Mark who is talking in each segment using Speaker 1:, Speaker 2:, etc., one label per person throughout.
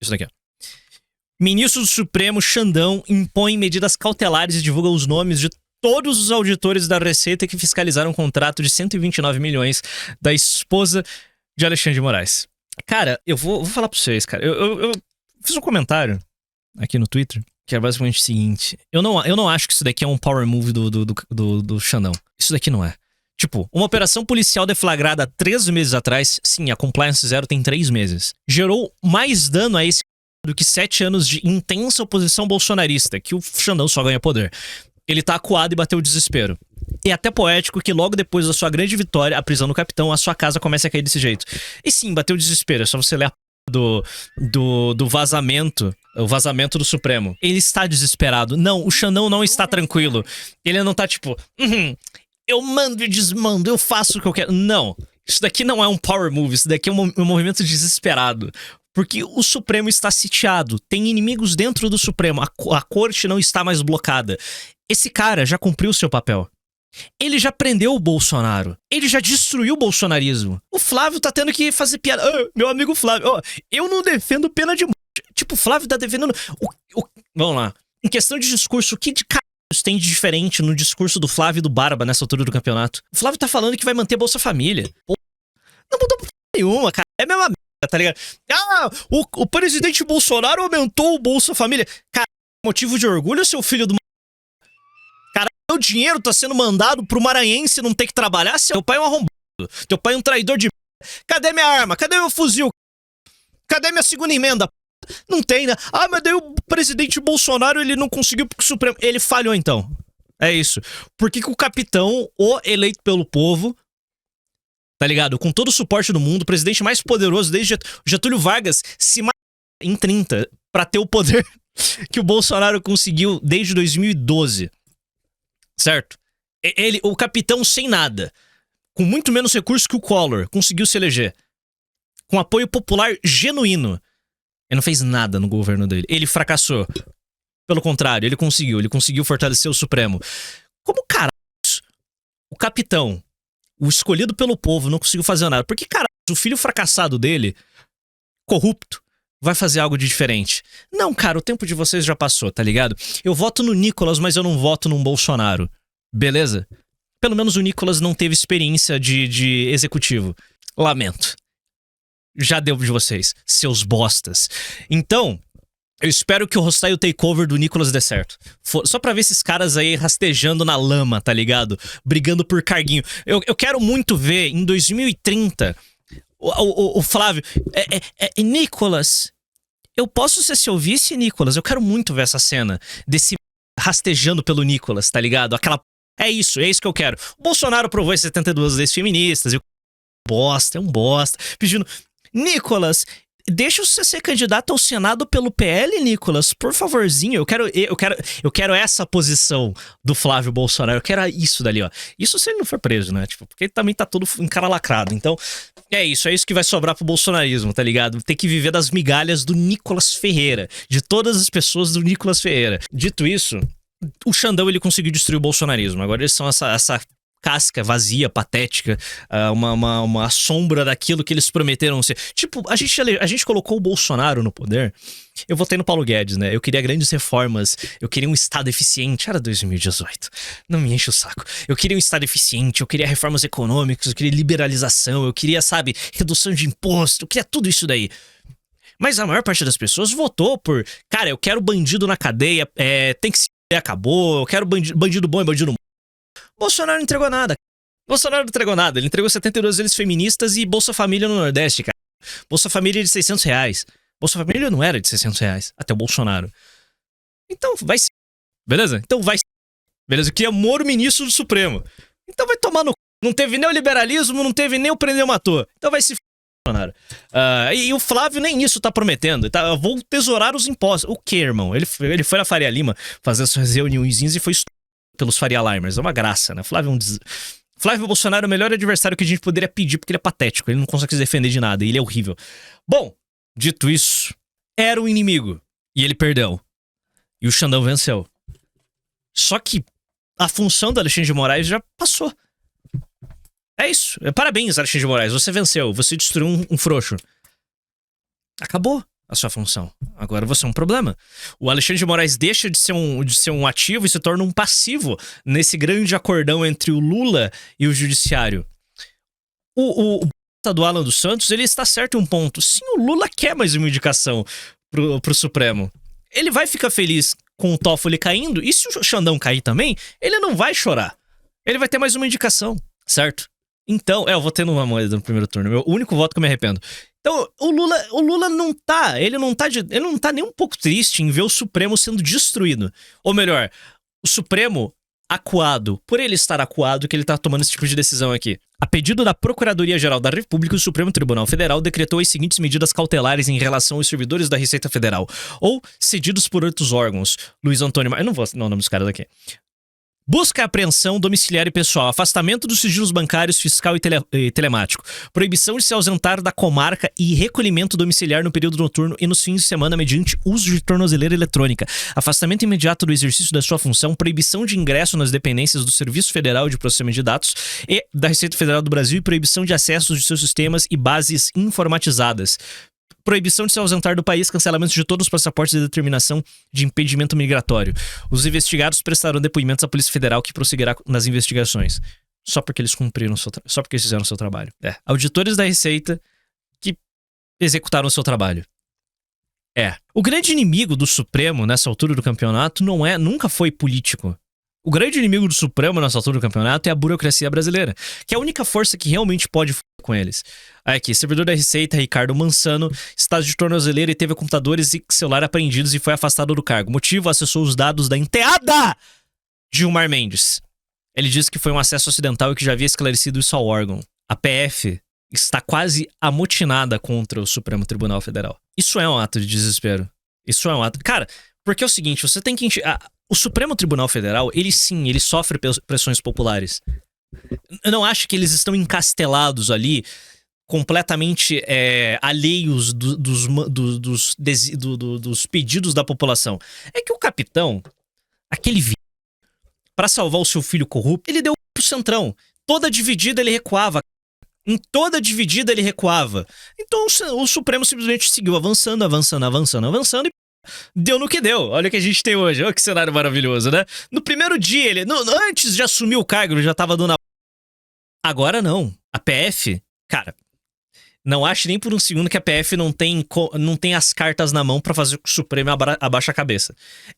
Speaker 1: Isso daqui, ó. Ministro do Supremo, Xandão, impõe medidas cautelares e divulga os nomes de todos os auditores da Receita que fiscalizaram um contrato de 129 milhões da esposa de Alexandre de Moraes. Cara, eu vou falar pra vocês, cara. Eu fiz um comentário aqui no Twitter que é basicamente o seguinte. Eu não acho que isso daqui é um power move do Xandão. Isso daqui não é. Tipo, uma operação policial deflagrada 3 meses atrás, sim, a Compliance Zero tem 3 meses, gerou mais dano a esse do que 7 anos de intensa oposição bolsonarista, que o Xandão só ganha poder. Ele tá acuado e bateu o desespero. É até poético que logo depois da sua grande vitória, a prisão do capitão, a sua casa começa a cair desse jeito. E sim, bateu o desespero, é só você ler a do vazamento, o vazamento do Supremo. Ele está desesperado. Não, o Xandão não está tranquilo. Ele não tá tipo, eu mando e desmando, eu faço o que eu quero. Não, isso daqui não é um power move, isso daqui é um movimento desesperado. Porque o Supremo está sitiado, tem inimigos dentro do Supremo, a corte não está mais blocada. Esse cara já cumpriu o seu papel. Ele já prendeu o Bolsonaro. Ele já destruiu o bolsonarismo. O Flávio tá tendo que fazer piada. Meu amigo Flávio, eu não defendo pena de morte. Tipo, o Flávio tá defendendo... Vamos lá. Em questão de discurso, o que de caralho tem de diferente no discurso do Flávio e do Barba nessa altura do campeonato? O Flávio tá falando que vai manter a Bolsa Família. Pô, não mudou porra nenhuma, cara. É a mesma merda, tá ligado? O presidente Bolsonaro aumentou o Bolsa Família. Cara, motivo de orgulho, seu filho do... O dinheiro tá sendo mandado pro maranhense não ter que trabalhar. Teu pai é um arrombado. Teu pai é um traidor de... Cadê minha arma? Cadê meu fuzil? Cadê minha segunda emenda? Não tem, né? Mas daí o presidente Bolsonaro, ele não conseguiu porque o Supremo... Ele falhou, então. É isso. Por que o capitão, o eleito pelo povo, tá ligado? Com todo o suporte do mundo, o presidente mais poderoso desde Getúlio Vargas, se matou em 30 pra ter o poder que o Bolsonaro conseguiu desde 2012. Certo? O capitão sem nada, com muito menos recursos que o Collor, conseguiu se eleger. Com apoio popular genuíno. Ele não fez nada no governo dele. Ele fracassou. Pelo contrário, ele conseguiu fortalecer o Supremo. Como caralho o capitão, o escolhido pelo povo, não conseguiu fazer nada? Por que caralho o filho fracassado dele, corrupto, vai fazer algo de diferente? Não, cara, o tempo de vocês já passou, tá ligado? Eu voto no Nicolas, mas eu não voto num Bolsonaro. Beleza? Pelo menos o Nicolas não teve experiência de executivo. Lamento. Já deu de vocês, seus bostas. Então, eu espero que o Hostile Takeover do Nicolas dê certo. Só pra ver esses caras aí rastejando na lama, tá ligado? Brigando por carguinho. Eu quero muito ver, em 2030... O Flávio, Nicolas, eu posso ser seu vice, Nicolas? Eu quero muito ver essa cena desse rastejando pelo Nicolas, tá ligado? É isso que eu quero. O Bolsonaro provou as 72 leis feministas, é um bosta, pedindo, Nicolas, deixa você ser candidato ao Senado pelo PL, Nicolas, por favorzinho. Eu quero essa posição do Flávio Bolsonaro. Eu quero isso dali, ó. Isso se ele não for preso, né? Tipo, porque ele também tá todo encaralacrado. Então, é isso que vai sobrar pro bolsonarismo, tá ligado? Ter que viver das migalhas do Nicolas Ferreira, de todas as pessoas do Nicolas Ferreira. Dito isso, o Xandão, ele conseguiu destruir o bolsonarismo. Agora eles são essa casca vazia, patética, uma sombra daquilo que eles prometeram ser. Tipo, a gente colocou o Bolsonaro no poder. Eu votei no Paulo Guedes, né? Eu queria grandes reformas, eu queria um Estado eficiente. Era 2018, não me enche o saco. Eu queria um Estado eficiente, eu queria reformas econômicas, eu queria liberalização, eu queria, sabe, redução de imposto, eu queria tudo isso daí. Mas a maior parte das pessoas votou por, cara, eu quero bandido na cadeia, tem que se acabou, eu quero bandido bom e bandido. Bolsonaro não entregou nada. Ele entregou 72 leis feministas e Bolsa Família no Nordeste, cara. Bolsa Família de R$600. Bolsa Família não era de R$600, até o Bolsonaro. Então vai ser. Beleza? Beleza? Eu queria Moro ministro do Supremo. Então vai tomar no... Não teve nem o liberalismo, não teve nem o prendeu matou. Então vai se Bolsonaro. E o Flávio nem isso tá prometendo. Tá, vou tesourar os impostos. O quê, irmão? Ele foi na Faria Lima fazer suas reuniõezinhas e foi pelos Faria Limers. É uma graça, né? Flávio Bolsonaro é o melhor adversário que a gente poderia pedir, porque ele é patético. Ele não consegue se defender de nada. E ele é horrível. Bom, dito isso, era o inimigo. E ele perdeu. E o Xandão venceu. Só que a função do Alexandre de Moraes já passou. É isso. Parabéns, Alexandre de Moraes. Você venceu. Você destruiu um frouxo. Acabou. a sua função. Agora você é um problema. O Alexandre de Moraes deixa de ser um ativo e se torna um passivo nesse grande acordão entre o Lula e o judiciário. O do Alan dos Santos, ele está certo em um ponto. Sim, o Lula quer mais uma indicação pro Supremo. Ele vai ficar feliz com o Toffoli caindo, e se o Xandão cair também, ele não vai chorar. Ele vai ter mais uma indicação, certo? Então, eu vou ter numa moeda no primeiro turno. O único voto que eu me arrependo. Então, o Lula não tá. Ele não tá nem um pouco triste em ver o Supremo sendo destruído. Ou melhor, o Supremo acuado. Por ele estar acuado que ele tá tomando esse tipo de decisão aqui. A pedido da Procuradoria-Geral da República, o Supremo Tribunal Federal decretou as seguintes medidas cautelares em relação aos servidores da Receita Federal, ou cedidos por outros órgãos. Luiz Antônio... Eu não vou assinar o nome dos caras aqui. Busca, apreensão domiciliar e pessoal, afastamento dos sigilos bancários, fiscal e telemático, proibição de se ausentar da comarca e recolhimento domiciliar no período noturno e nos fins de semana mediante uso de tornozeleira eletrônica, afastamento imediato do exercício da sua função, proibição de ingresso nas dependências do Serviço Federal de Processamento de Dados e da Receita Federal do Brasil e proibição de acessos de seus sistemas e bases informatizadas. Proibição de se ausentar do país, cancelamento de todos os passaportes e determinação de impedimento migratório. Os investigados prestarão depoimentos à Polícia Federal que prosseguirá nas investigações. Só porque eles cumpriram só porque eles fizeram o seu trabalho. Auditores da Receita que executaram o seu trabalho. O grande inimigo do Supremo nessa altura do campeonato nunca foi político. O grande inimigo do Supremo nessa altura do campeonato é a burocracia brasileira, que é a única força que realmente pode com eles. Aqui, servidor da Receita, Ricardo Mansano, está de tornozeleira e teve computadores e celular apreendidos e foi afastado do cargo. Motivo, acessou os dados da enteada Gilmar Mendes. Ele disse que foi um acesso acidental e que já havia esclarecido isso ao órgão. A PF está quase amotinada contra o Supremo Tribunal Federal. Isso é um ato de desespero. Isso é um ato... Cara, porque é o seguinte, você tem que... O Supremo Tribunal Federal, ele sofre pressões populares. Eu não acho que eles estão encastelados ali, completamente alheios dos pedidos da população. É que o capitão, aquele para salvar o seu filho corrupto, ele deu pro Centrão. Toda dividida ele recuava. Em toda dividida ele recuava. Então o Supremo simplesmente seguiu avançando e deu no que deu. Olha o que a gente tem hoje. Olha que cenário maravilhoso, né? No primeiro dia, antes de assumir o cargo, ele já tava dando a... Agora não. A PF, cara, não ache nem por um segundo que a PF não tem as cartas na mão pra fazer com que o Supremo abaixe a cabeça.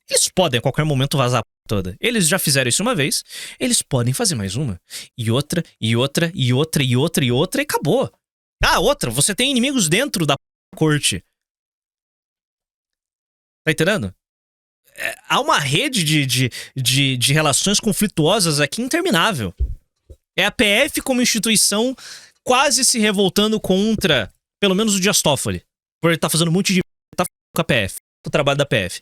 Speaker 1: Eles podem a qualquer momento vazar a toda. Eles já fizeram isso uma vez, eles podem fazer mais uma. E outra, e acabou. Outra, você tem inimigos dentro da corte. Tá entendendo? Há uma rede de relações conflituosas aqui interminável. É a PF como instituição quase se revoltando contra, pelo menos o Dias Toffoli. Por ele tá fazendo um monte de... Tá com a PF. O trabalho da PF.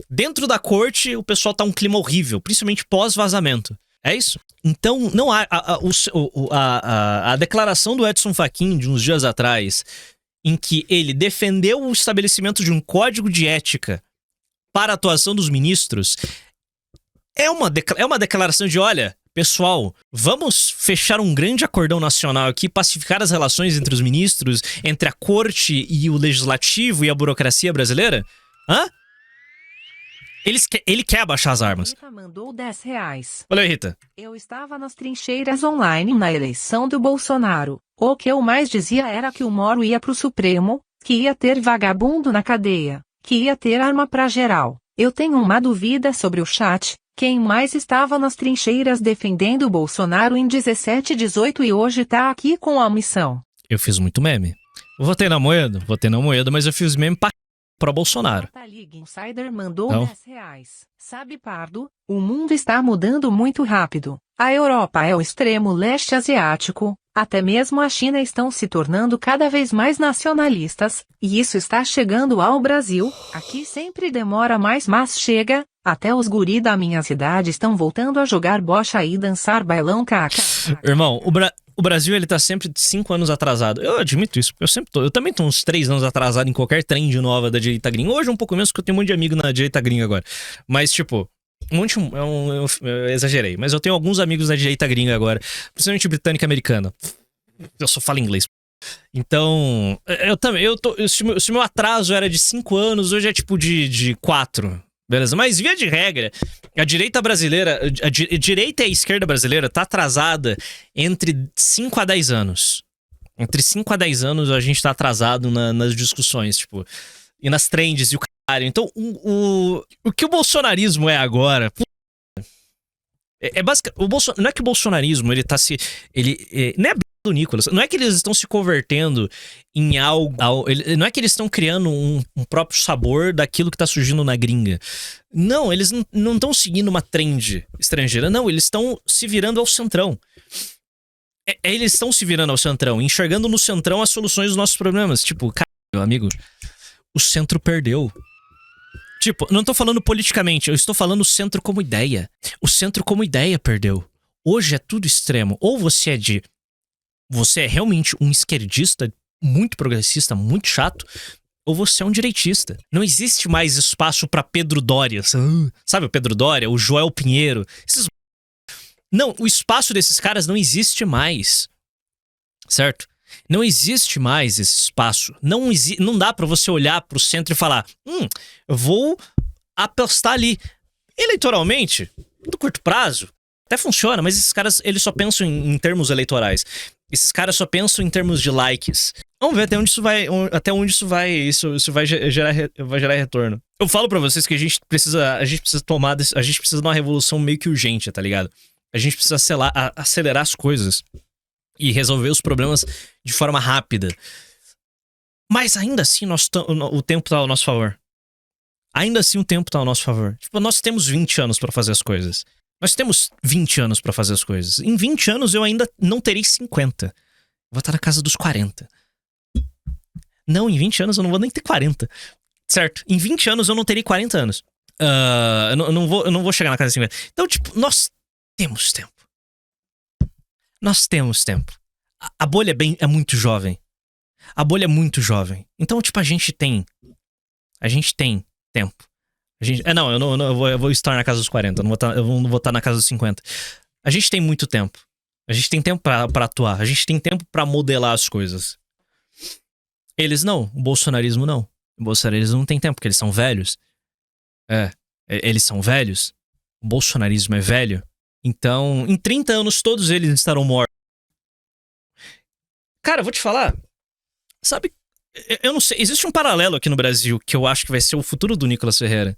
Speaker 1: Dentro da corte, o pessoal tá um clima horrível. Principalmente pós-vazamento. É isso? Então, não há... A declaração do Edson Fachin de uns dias atrás... em que ele defendeu o estabelecimento de um código de ética para a atuação dos ministros, é uma declaração de, olha, pessoal, vamos fechar um grande acordão nacional aqui, pacificar as relações entre os ministros, entre a corte e o legislativo e a burocracia brasileira? Ele quer abaixar as armas.
Speaker 2: Rita mandou R$10.
Speaker 1: Valeu, Rita.
Speaker 2: Eu estava nas trincheiras online na eleição do Bolsonaro. O que eu mais dizia era que o Moro ia pro Supremo, que ia ter vagabundo na cadeia, que ia ter arma pra geral. Eu tenho uma dúvida sobre o chat. Quem mais estava nas trincheiras defendendo o Bolsonaro em 17 e 18 e hoje tá aqui com a missão?
Speaker 1: Eu fiz muito meme. Votei na Moedo, mas eu fiz meme pro Bolsonaro.
Speaker 2: A Liga Insider mandou R$10. Sabe, Pardo, o mundo está mudando muito rápido. A Europa é o extremo leste asiático, até mesmo a China estão se tornando cada vez mais nacionalistas, e isso está chegando ao Brasil. Aqui sempre demora mais, mas chega. Até os guri da minha cidade estão voltando a jogar bocha e dançar bailão
Speaker 1: Irmão, o Brasil, ele tá sempre 5 anos atrasado. Eu admito isso, eu também tô uns 3 anos atrasado em qualquer trend nova da direita gringa. Hoje um pouco menos, porque eu tenho um monte de amigo na direita gringa agora. Mas, tipo, eu exagerei. Mas eu tenho alguns amigos na direita gringa agora, principalmente britânica e americana. Eu só falo inglês. Então, eu também, se meu atraso era de 5 anos, hoje é tipo de 4. Beleza? Mas via de regra, a direita brasileira, a direita e a esquerda brasileira tá atrasada entre 5 a 10 anos. Entre 5 a 10 anos a gente tá atrasado nas discussões, tipo, e nas trends e o caralho. Então, o que o bolsonarismo é agora... não é que o bolsonarismo, ele tá se... não é do Nicolas. Não é que eles estão se convertendo em algo... Não é que eles estão criando um próprio sabor daquilo que tá surgindo na gringa. Não, eles não estão seguindo uma trend estrangeira. Não, eles estão se virando ao centrão. Eles estão se virando ao centrão, enxergando no centrão as soluções dos nossos problemas. Tipo, cara, meu amigo, o centro perdeu. Tipo, não tô falando politicamente, eu estou falando o centro como ideia. O centro como ideia perdeu. Hoje é tudo extremo. Ou você é realmente um esquerdista muito progressista, muito chato, ou você é um direitista. Não existe mais espaço pra Pedro Doria. Sabe o Pedro Doria, o Joel Pinheiro? Não, o espaço desses caras não existe mais. Certo? Não existe mais esse espaço. Não dá pra você olhar pro centro e falar: eu vou apostar ali. Eleitoralmente, no curto prazo, até funciona, mas esses caras, eles só pensam em termos eleitorais. Esses caras só pensam em termos de likes. Vamos ver até onde isso vai. Isso vai gerar retorno. Eu falo pra vocês que a gente precisa de uma revolução meio que urgente, tá ligado? A gente precisa acelerar as coisas e resolver os problemas de forma rápida. Mas ainda assim, o tempo tá ao nosso favor. Ainda assim, o tempo tá ao nosso favor. Tipo, nós temos 20 anos pra fazer as coisas. Nós temos 20 anos pra fazer as coisas. Em 20 anos, eu ainda não terei 50. Vou estar na casa dos 40. Não, em 20 anos eu não vou nem ter 40. Certo? Em 20 anos eu não terei 40 anos. Eu não vou chegar na casa dos 50. Então, tipo, nós temos tempo. Nós temos tempo. A bolha é muito jovem. A bolha é muito jovem. Então, tipo, a gente tem tempo. Eu vou estar na casa dos 40. Eu não vou estar na casa dos 50. A gente tem muito tempo. A gente tem tempo pra atuar. A gente tem tempo pra modelar as coisas. Eles não. O bolsonarismo não. O bolsonarismo não tem tempo, porque eles são velhos. Eles são velhos. O bolsonarismo é velho. Então, em 30 anos, todos eles estarão mortos. Cara, eu vou te falar. Sabe, eu não sei. Existe um paralelo aqui no Brasil que eu acho que vai ser o futuro do Nicolas Ferreira.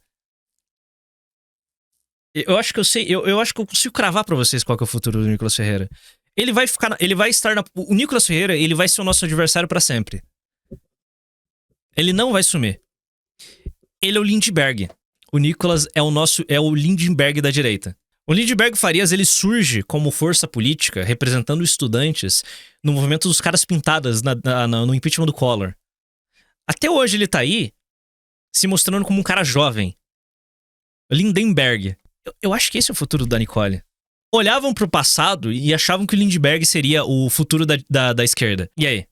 Speaker 1: Eu acho que eu sei. Eu acho que eu consigo cravar pra vocês qual que é o futuro do Nicolas Ferreira. Ele vai estar o Nicolas Ferreira, ele vai ser o nosso adversário pra sempre. Ele não vai sumir. Ele é o Lindbergh. O Nicolas é o Lindbergh da direita. O Lindbergh Farias, ele surge como força política, representando estudantes no movimento dos caras pintadas no impeachment do Collor. Até hoje ele tá aí, se mostrando como um cara jovem. Lindenberg. Eu acho que esse é o futuro da Nicole. Olhavam pro passado e achavam que o Lindbergh seria o futuro da esquerda. E aí?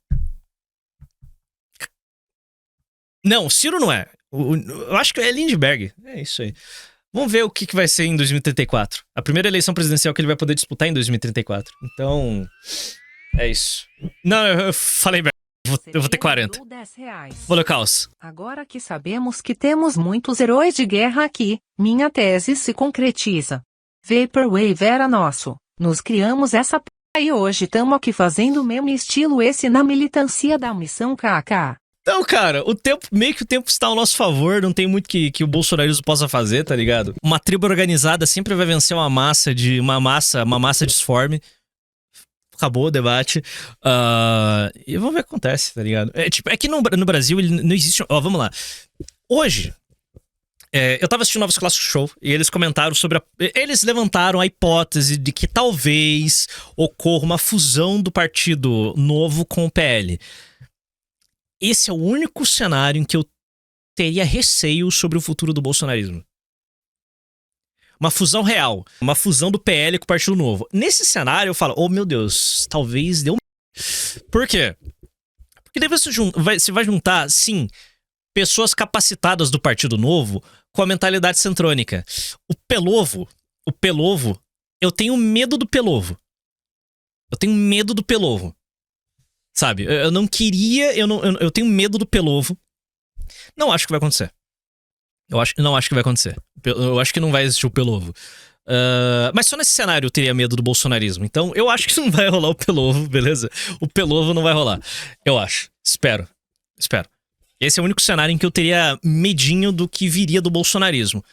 Speaker 1: Não, Ciro não é. Eu acho que é Lindbergh. É isso aí. Vamos ver o que vai ser em 2034. A primeira eleição presidencial que ele vai poder disputar em 2034. Então, é isso. Não, eu falei merda. Eu vou ter 40. Valeu, Caos.
Speaker 2: Agora que sabemos que temos muitos heróis de guerra aqui, minha tese se concretiza. Vaporwave era nosso. Nos criamos essa p*** e hoje tamo aqui fazendo meme estilo esse na militância da missão KK.
Speaker 1: Então, cara, meio que o tempo está ao nosso favor, não tem muito que o bolsonarismo possa fazer, tá ligado? Uma tribo organizada sempre vai vencer uma massa disforme. Acabou o debate. E vamos ver o que acontece, tá ligado? É que no Brasil ele não existe... Vamos lá. Hoje, eu tava assistindo Novos Clássicos Show e eles comentaram sobre eles levantaram a hipótese de que talvez ocorra uma fusão do Partido Novo com o PL. Esse é o único cenário em que eu teria receio sobre o futuro do bolsonarismo. Uma fusão real. Uma fusão do PL com o Partido Novo. Nesse cenário eu falo, oh meu Deus, talvez deu... Por quê? Porque daí você vai juntar, sim, pessoas capacitadas do Partido Novo com a mentalidade centrônica. O Pelovo, eu tenho medo do Pelovo. Eu tenho medo do Pelovo. Sabe? Eu não queria... Eu tenho medo do Pelovo. Não acho que vai acontecer. Não acho que vai acontecer. Eu acho que não vai existir o Pelovo. Mas só nesse cenário eu teria medo do bolsonarismo. Então eu acho que não vai rolar o Pelovo, beleza? O Pelovo não vai rolar. Eu acho. Espero. Esse é o único cenário em que eu teria medinho do que viria do bolsonarismo.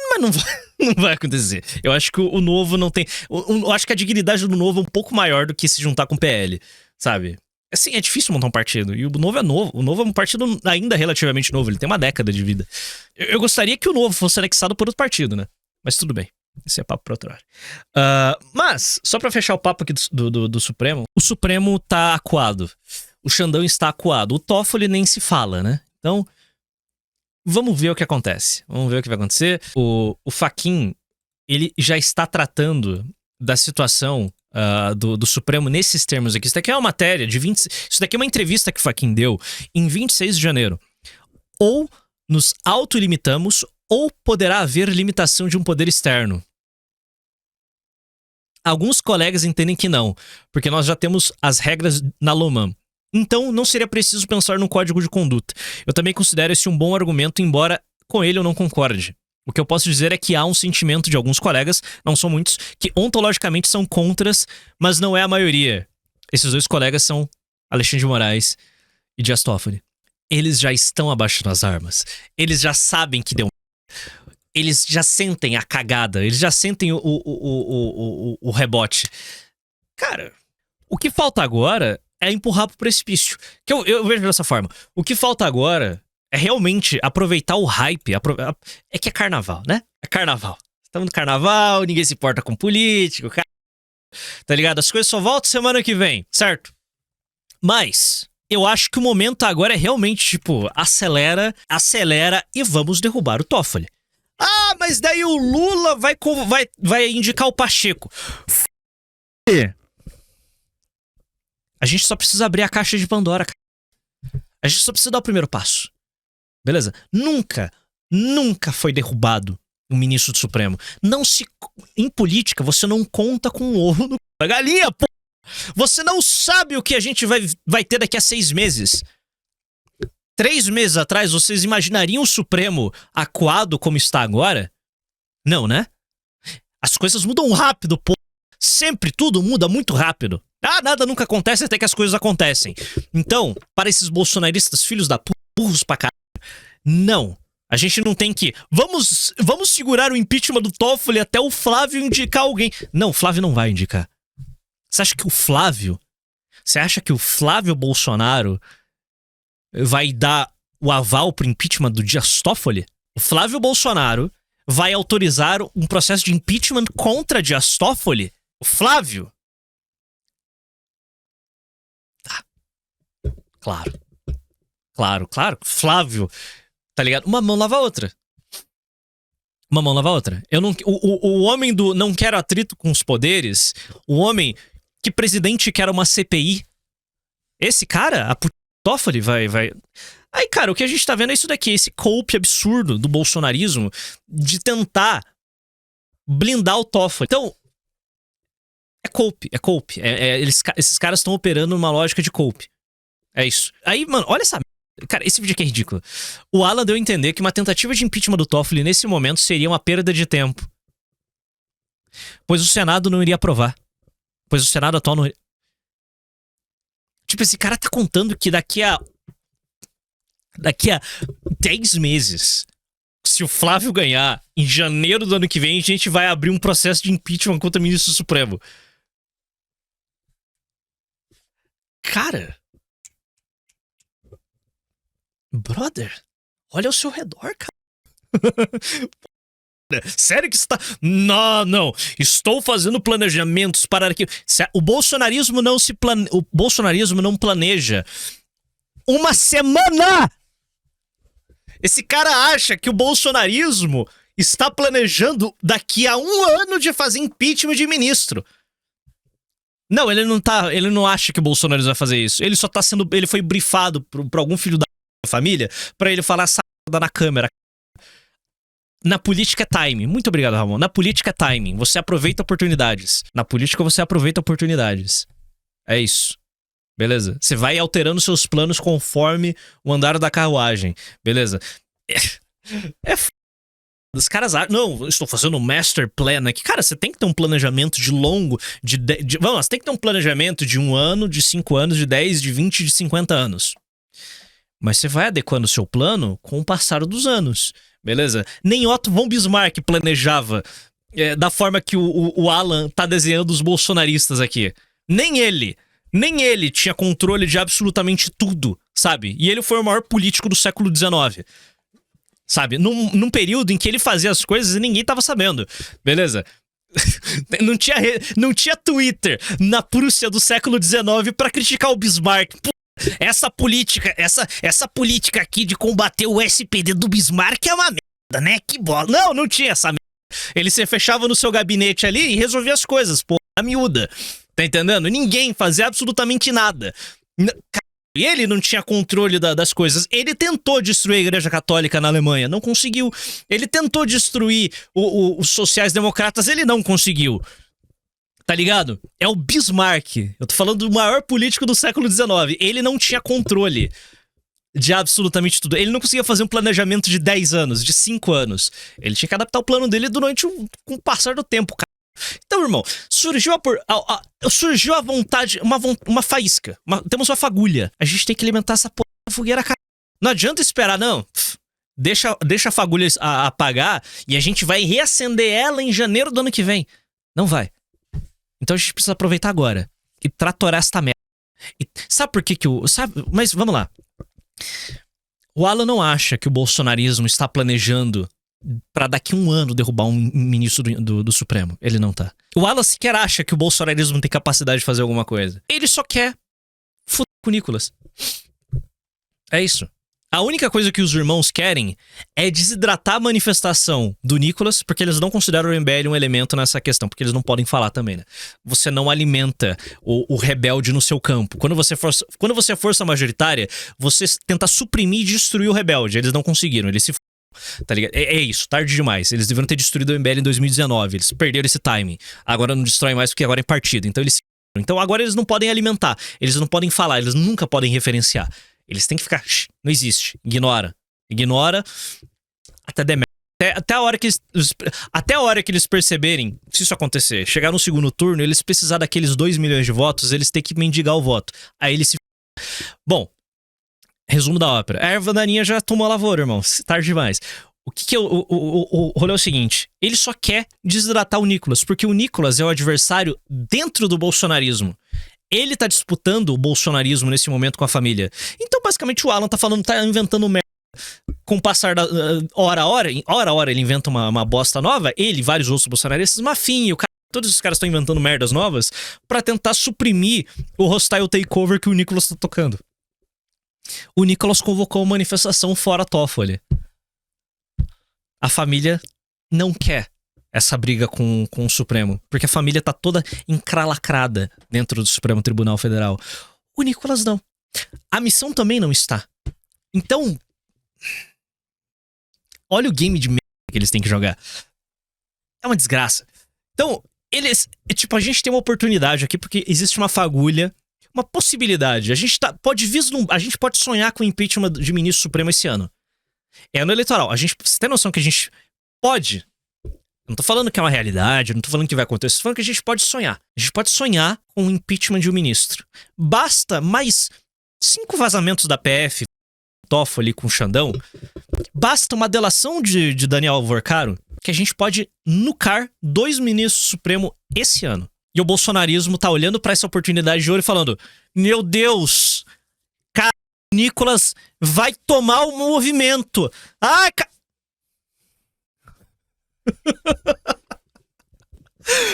Speaker 1: Mas não vai acontecer. Eu acho que o Novo não tem... Eu acho que a dignidade do Novo é um pouco maior do que se juntar com o PL, sabe? Assim, é difícil montar um partido. E o Novo é novo. O Novo é um partido ainda relativamente novo. Ele tem uma década de vida. Eu gostaria que o Novo fosse anexado por outro partido, né? Mas tudo bem. Esse é papo pra outra hora. Mas, só pra fechar o papo aqui do Supremo, o Supremo tá acuado. O Xandão está acuado. O Toffoli nem se fala, né? Então, vamos ver o que acontece. Vamos ver o que vai acontecer. O Fachin, ele já está tratando da situação do Supremo nesses termos aqui. Isso daqui é uma matéria de 20... Isso daqui é uma entrevista que o Fachin deu em 26 de janeiro. Ou nos autolimitamos, ou poderá haver limitação de um poder externo. Alguns colegas entendem que não, porque nós já temos as regras na LOMAN. Então, não seria preciso pensar no código de conduta. Eu também considero esse um bom argumento, embora com ele eu não concorde. O que eu posso dizer é que há um sentimento de alguns colegas, não são muitos, que ontologicamente são contras, mas não é a maioria. Esses dois colegas são Alexandre de Moraes e Dias Toffoli. Eles já estão abaixando as armas. Eles já sabem que deu... Eles já sentem a cagada. Eles já sentem o rebote. Cara, o que falta agora é empurrar pro precipício. Que eu vejo dessa forma. O que falta agora é realmente aproveitar o hype. É que é carnaval, né? É carnaval. Estamos no carnaval, ninguém se importa com político. Tá ligado? As coisas só voltam semana que vem, certo? Mas eu acho que o momento agora é realmente, tipo, acelera e vamos derrubar o Toffoli. Ah, mas daí o Lula vai indicar o Pacheco. A gente só precisa abrir a caixa de Pandora, cara. A gente só precisa dar o primeiro passo. Beleza? Nunca foi derrubado um ministro do Supremo. Em política, você não conta com o ovo da galinha, pô. Você não sabe o que a gente vai ter daqui a 6 meses. 3 meses atrás, vocês imaginariam o Supremo acuado como está agora? Não, né? As coisas mudam rápido, pô. Sempre tudo muda muito rápido. Nada nunca acontece até que as coisas acontecem. Então, para esses bolsonaristas, filhos da puta, burros pra caralho, não. A gente não tem que... Vamos segurar o impeachment do Toffoli até o Flávio indicar alguém. Não, o Flávio não vai indicar. Você acha que o Flávio Bolsonaro vai dar o aval pro impeachment do Dias Toffoli? O Flávio Bolsonaro vai autorizar um processo de impeachment contra Dias Toffoli? O Flávio? Tá. Claro. Flávio, tá ligado? Uma mão lava a outra. O homem do não quero atrito com os poderes, o homem que presidente quer uma CPI, esse cara, a Toffoli vai... Aí, cara, o que a gente tá vendo é isso daqui, esse golpe absurdo do bolsonarismo de tentar blindar o Toffoli. Então, é golpe. Esses caras estão operando numa lógica de golpe. É isso. Aí, mano, olha essa... Cara, esse vídeo aqui é ridículo. O Alan deu a entender que uma tentativa de impeachment do Toffoli nesse momento seria uma perda de tempo. Pois o Senado não iria aprovar. Pois o Senado atual não... Tipo, esse cara tá contando que daqui a 10 meses, se o Flávio ganhar, em janeiro do ano que vem, a gente vai abrir um processo de impeachment contra o ministro Supremo. Cara... Brother, olha ao seu redor, cara. Sério que você tá... Não. Estou fazendo planejamentos para... O bolsonarismo não planeja uma semana! Esse cara acha que o bolsonarismo está planejando daqui a 1 ano de fazer impeachment de ministro. Não, ele não acha que o bolsonarismo vai fazer isso. Ele só tá sendo... Ele foi brifado por algum filho da família pra ele falar essa na câmera. Na política é timing. Muito obrigado, Ramon. Na política é timing. Você aproveita oportunidades. Na política você aproveita oportunidades. É isso. Beleza? Você vai alterando seus planos conforme o andar da carruagem. Beleza? Os caras não, eu estou fazendo um master plan aqui. Cara, você tem que ter um planejamento de longo, vamos lá, você tem que ter um planejamento de 1 ano, de 5 anos, de 10, de 20, de 50 anos. Mas você vai adequando o seu plano com o passar dos anos, beleza? Nem Otto von Bismarck planejava da forma que o Alan tá desenhando os bolsonaristas aqui. Nem ele tinha controle de absolutamente tudo, sabe? E ele foi o maior político do século XIX. Sabe? Num período em que ele fazia as coisas e ninguém tava sabendo. Beleza? Não tinha Twitter na Prússia do século XIX pra criticar o Bismarck. Essa política aqui de combater o SPD do Bismarck é uma merda, né? Que bola. Não tinha essa merda. Ele se fechava no seu gabinete ali e resolvia as coisas, pô, a miúda. Tá entendendo? Ninguém fazia absolutamente nada. E ele não tinha controle das coisas. Ele tentou destruir a Igreja Católica na Alemanha, não conseguiu. Ele tentou destruir os sociais-democratas, ele não conseguiu. Tá ligado? É o Bismarck. Eu tô falando do maior político do século XIX. Ele não tinha controle de absolutamente tudo. Ele não conseguia fazer um planejamento de 10 anos, de 5 anos. Ele tinha que adaptar o plano dele durante com o passar do tempo, cara. Então, irmão, surgiu a vontade, uma faísca. Temos uma fagulha. A gente tem que alimentar essa porra da fogueira, cara. Não adianta esperar, não. Deixa a fagulha apagar e a gente vai reacender ela em janeiro do ano que vem. Não vai. Então a gente precisa aproveitar agora e tratorar esta merda. E sabe por que mas vamos lá. O Alan não acha que o bolsonarismo está planejando pra daqui 1 ano derrubar um ministro do Supremo. Ele não tá. O Alan sequer acha que o bolsonarismo tem capacidade de fazer alguma coisa. Ele só quer foder com o Nicolas. É isso. A única coisa que os irmãos querem é desidratar a manifestação do Nicolas, porque eles não consideram o MBL um elemento nessa questão, porque eles não podem falar também, né? Você não alimenta o rebelde no seu campo. Quando você é força majoritária, você tenta suprimir e destruir o rebelde. Eles não conseguiram, eles se tá ligado? É isso, tarde demais. Eles deveriam ter destruído o MBL em 2019. Eles perderam esse timing. Agora não destroem mais porque agora é partido. Então agora eles não podem alimentar. Eles não podem falar. Eles nunca podem referenciar. Eles têm que ficar... não existe. Ignora até der merda. Até a hora que eles perceberem, se isso acontecer, chegar no segundo turno, eles precisar daqueles 2 milhões de votos, eles têm que mendigar o voto. Aí eles se... Bom, resumo da ópera. A erva daninha já tomou a lavoura, irmão. Tarde demais. O rolê é o seguinte. Ele só quer desidratar o Nicolas, porque o Nicolas é o adversário dentro do bolsonarismo. Ele tá disputando o bolsonarismo nesse momento com a família. Então, basicamente, o Alan tá inventando merda. Com o passar da hora a hora, ele inventa uma bosta nova. Ele e vários outros bolsonaristas, Mafinho, todos os caras estão inventando merdas novas pra tentar suprimir o hostile takeover que o Nicolas tá tocando. O Nicolas convocou uma manifestação fora Toffoli. A família não quer essa briga com o Supremo, porque a família tá toda encralacrada dentro do Supremo Tribunal Federal. O Nicolas não. A missão também não está. Então, olha o game de merda que eles têm que jogar. É uma desgraça. Então, a gente tem uma oportunidade aqui, porque existe uma fagulha, uma possibilidade. A gente pode sonhar com o impeachment de ministro supremo esse ano. É ano eleitoral. Você tem noção que a gente pode... Eu não tô falando que é uma realidade, eu não tô falando que vai acontecer, tô falando que a gente pode sonhar. A gente pode sonhar com o impeachment de um ministro. Basta mais 5 vazamentos da PF, Toffoli com o Xandão. Basta uma delação de Daniel Alvorcaro, que a gente pode nucar 2 ministros supremos esse ano. E o bolsonarismo tá olhando pra essa oportunidade de ouro e falando: meu Deus, cara, o Nicolas vai tomar o movimento. Ah,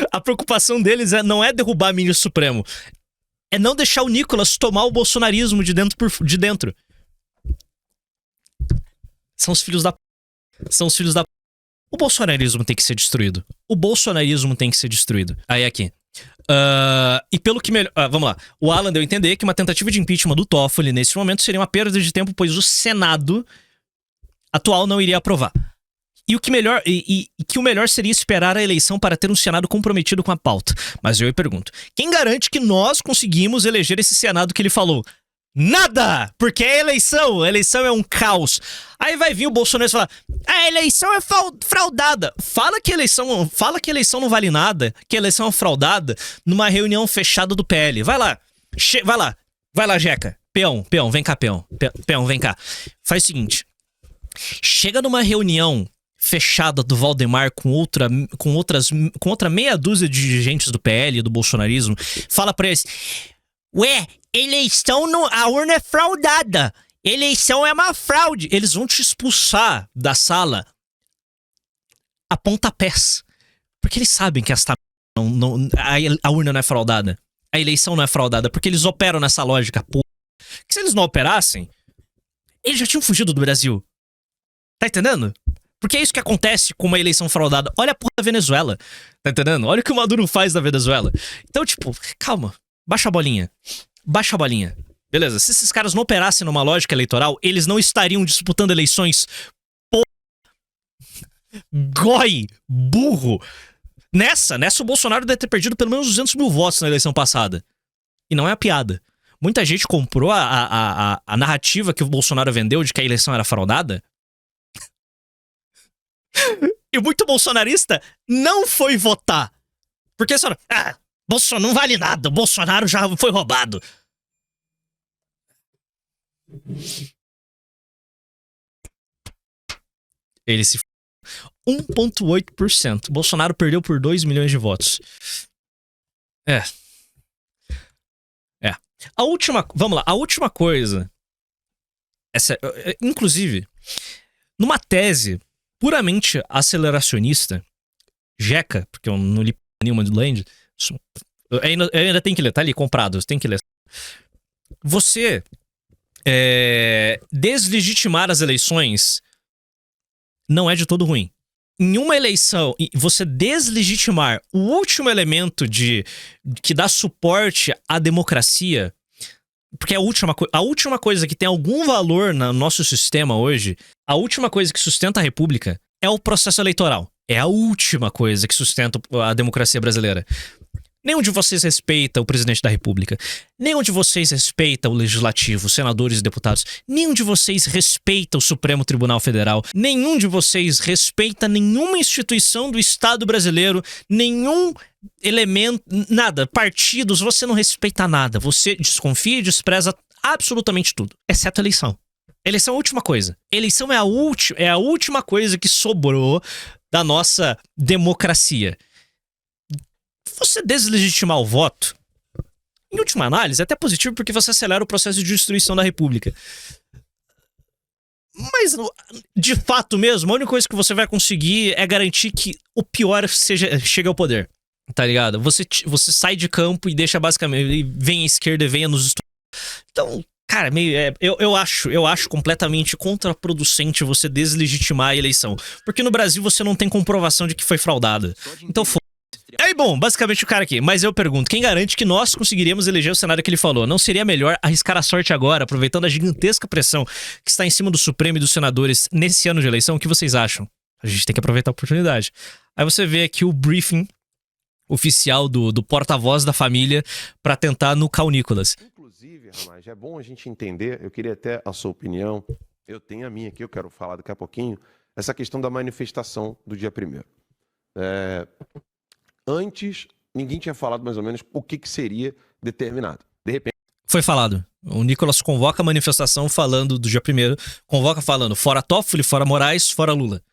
Speaker 1: A preocupação deles não é derrubar o ministro supremo, é não deixar o Nicolas tomar o bolsonarismo de dentro. São os filhos da... O bolsonarismo tem que ser destruído. Aí aqui. E pelo que melhor... vamos lá. O Alan deu a entender que uma tentativa de impeachment do Toffoli nesse momento seria uma perda de tempo, pois o Senado atual não iria aprovar. E que o melhor seria esperar a eleição para ter um Senado comprometido com a pauta. Mas eu pergunto, quem garante que nós conseguimos eleger esse Senado que ele falou? Nada! Porque é eleição. A eleição é um caos. Aí vai vir o Bolsonaro e falar: a eleição é fraudada. Fala que a eleição não vale nada, que a eleição é fraudada numa reunião fechada do PL. Vai lá. Vai lá, Jeca. Peão, vem cá, peão. Peão, vem cá. Faz o seguinte. Chega numa reunião fechada do Valdemar com outra meia dúzia de dirigentes do PL e do bolsonarismo. Fala pra eles: ué, a urna é fraudada. Eleição é uma fraude. Eles vão te expulsar da sala a pontapés. Porque eles sabem que a urna não é fraudada. A eleição não é fraudada. Porque eles operam nessa lógica, pô. Que se eles não operassem, eles já tinham fugido do Brasil. Tá entendendo? Porque é isso que acontece com uma eleição fraudada. Olha a porra da Venezuela. Tá entendendo? Olha o que o Maduro faz da Venezuela. Então, tipo, calma. Baixa a bolinha. Beleza, se esses caras não operassem numa lógica eleitoral, eles não estariam disputando eleições. Goi, burro. Nessa o Bolsonaro deve ter perdido pelo menos 200 mil votos na eleição passada. E não é a piada. Muita gente comprou a narrativa que o Bolsonaro vendeu de que a eleição era fraudada. E muito bolsonarista não foi votar. Porque só... Bolsonaro não vale nada, o Bolsonaro já foi roubado. Ele se 1,8%. Bolsonaro perdeu por 2 milhões de votos. Vamos lá, a última coisa. Inclusive, numa tese puramente aceleracionista, Jeca, porque eu não li nenhuma do Land, eu ainda tenho que ler, tá ali comprado, você tem que ler. Você deslegitimar as eleições não é de todo ruim. Em uma eleição, você deslegitimar o último elemento que dá suporte à democracia, porque a última coisa que tem algum valor no nosso sistema hoje, a última coisa que sustenta a república é o processo eleitoral. É a última coisa que sustenta a democracia brasileira. Nenhum de vocês respeita o presidente da república. Nenhum de vocês respeita o legislativo, os senadores e deputados. Nenhum de vocês respeita o Supremo Tribunal Federal. Nenhum de vocês respeita nenhuma instituição do Estado brasileiro, nenhum elemento, nada. Partidos, você não respeita nada. Você desconfia e despreza absolutamente tudo, exceto a eleição. Eleição é a última coisa. Eleição é a última coisa que sobrou da nossa democracia. Você deslegitimar o voto, em última análise, é até positivo porque você acelera o processo de destruição da república. Mas, de fato mesmo, a única coisa que você vai conseguir é garantir que o pior chegue ao poder. Tá ligado? Você sai de campo e deixa basicamente... Vem a esquerda e venha nos estudos. Então, cara, eu acho completamente contraproducente você deslegitimar a eleição. Porque no Brasil você não tem comprovação de que foi fraudada. Então, aí, bom, basicamente o cara aqui. Mas eu pergunto, quem garante que nós conseguiríamos eleger o cenário que ele falou? Não seria melhor arriscar a sorte agora, aproveitando a gigantesca pressão que está em cima do Supremo e dos senadores nesse ano de eleição? O que vocês acham? A gente tem que aproveitar a oportunidade. Aí você vê aqui o briefing oficial do porta-voz da família para tentar nucar o Nicolas.
Speaker 3: Inclusive, Ramage, é bom a gente entender, eu queria até a sua opinião, eu tenho a minha aqui, eu quero falar daqui a pouquinho, essa questão da manifestação do dia 1º. Antes, ninguém tinha falado mais ou menos o que seria determinado. De repente...
Speaker 1: Foi falado. O Nicolas convoca a manifestação falando do dia 1º, convoca falando fora Toffoli, fora Moraes, fora Lula.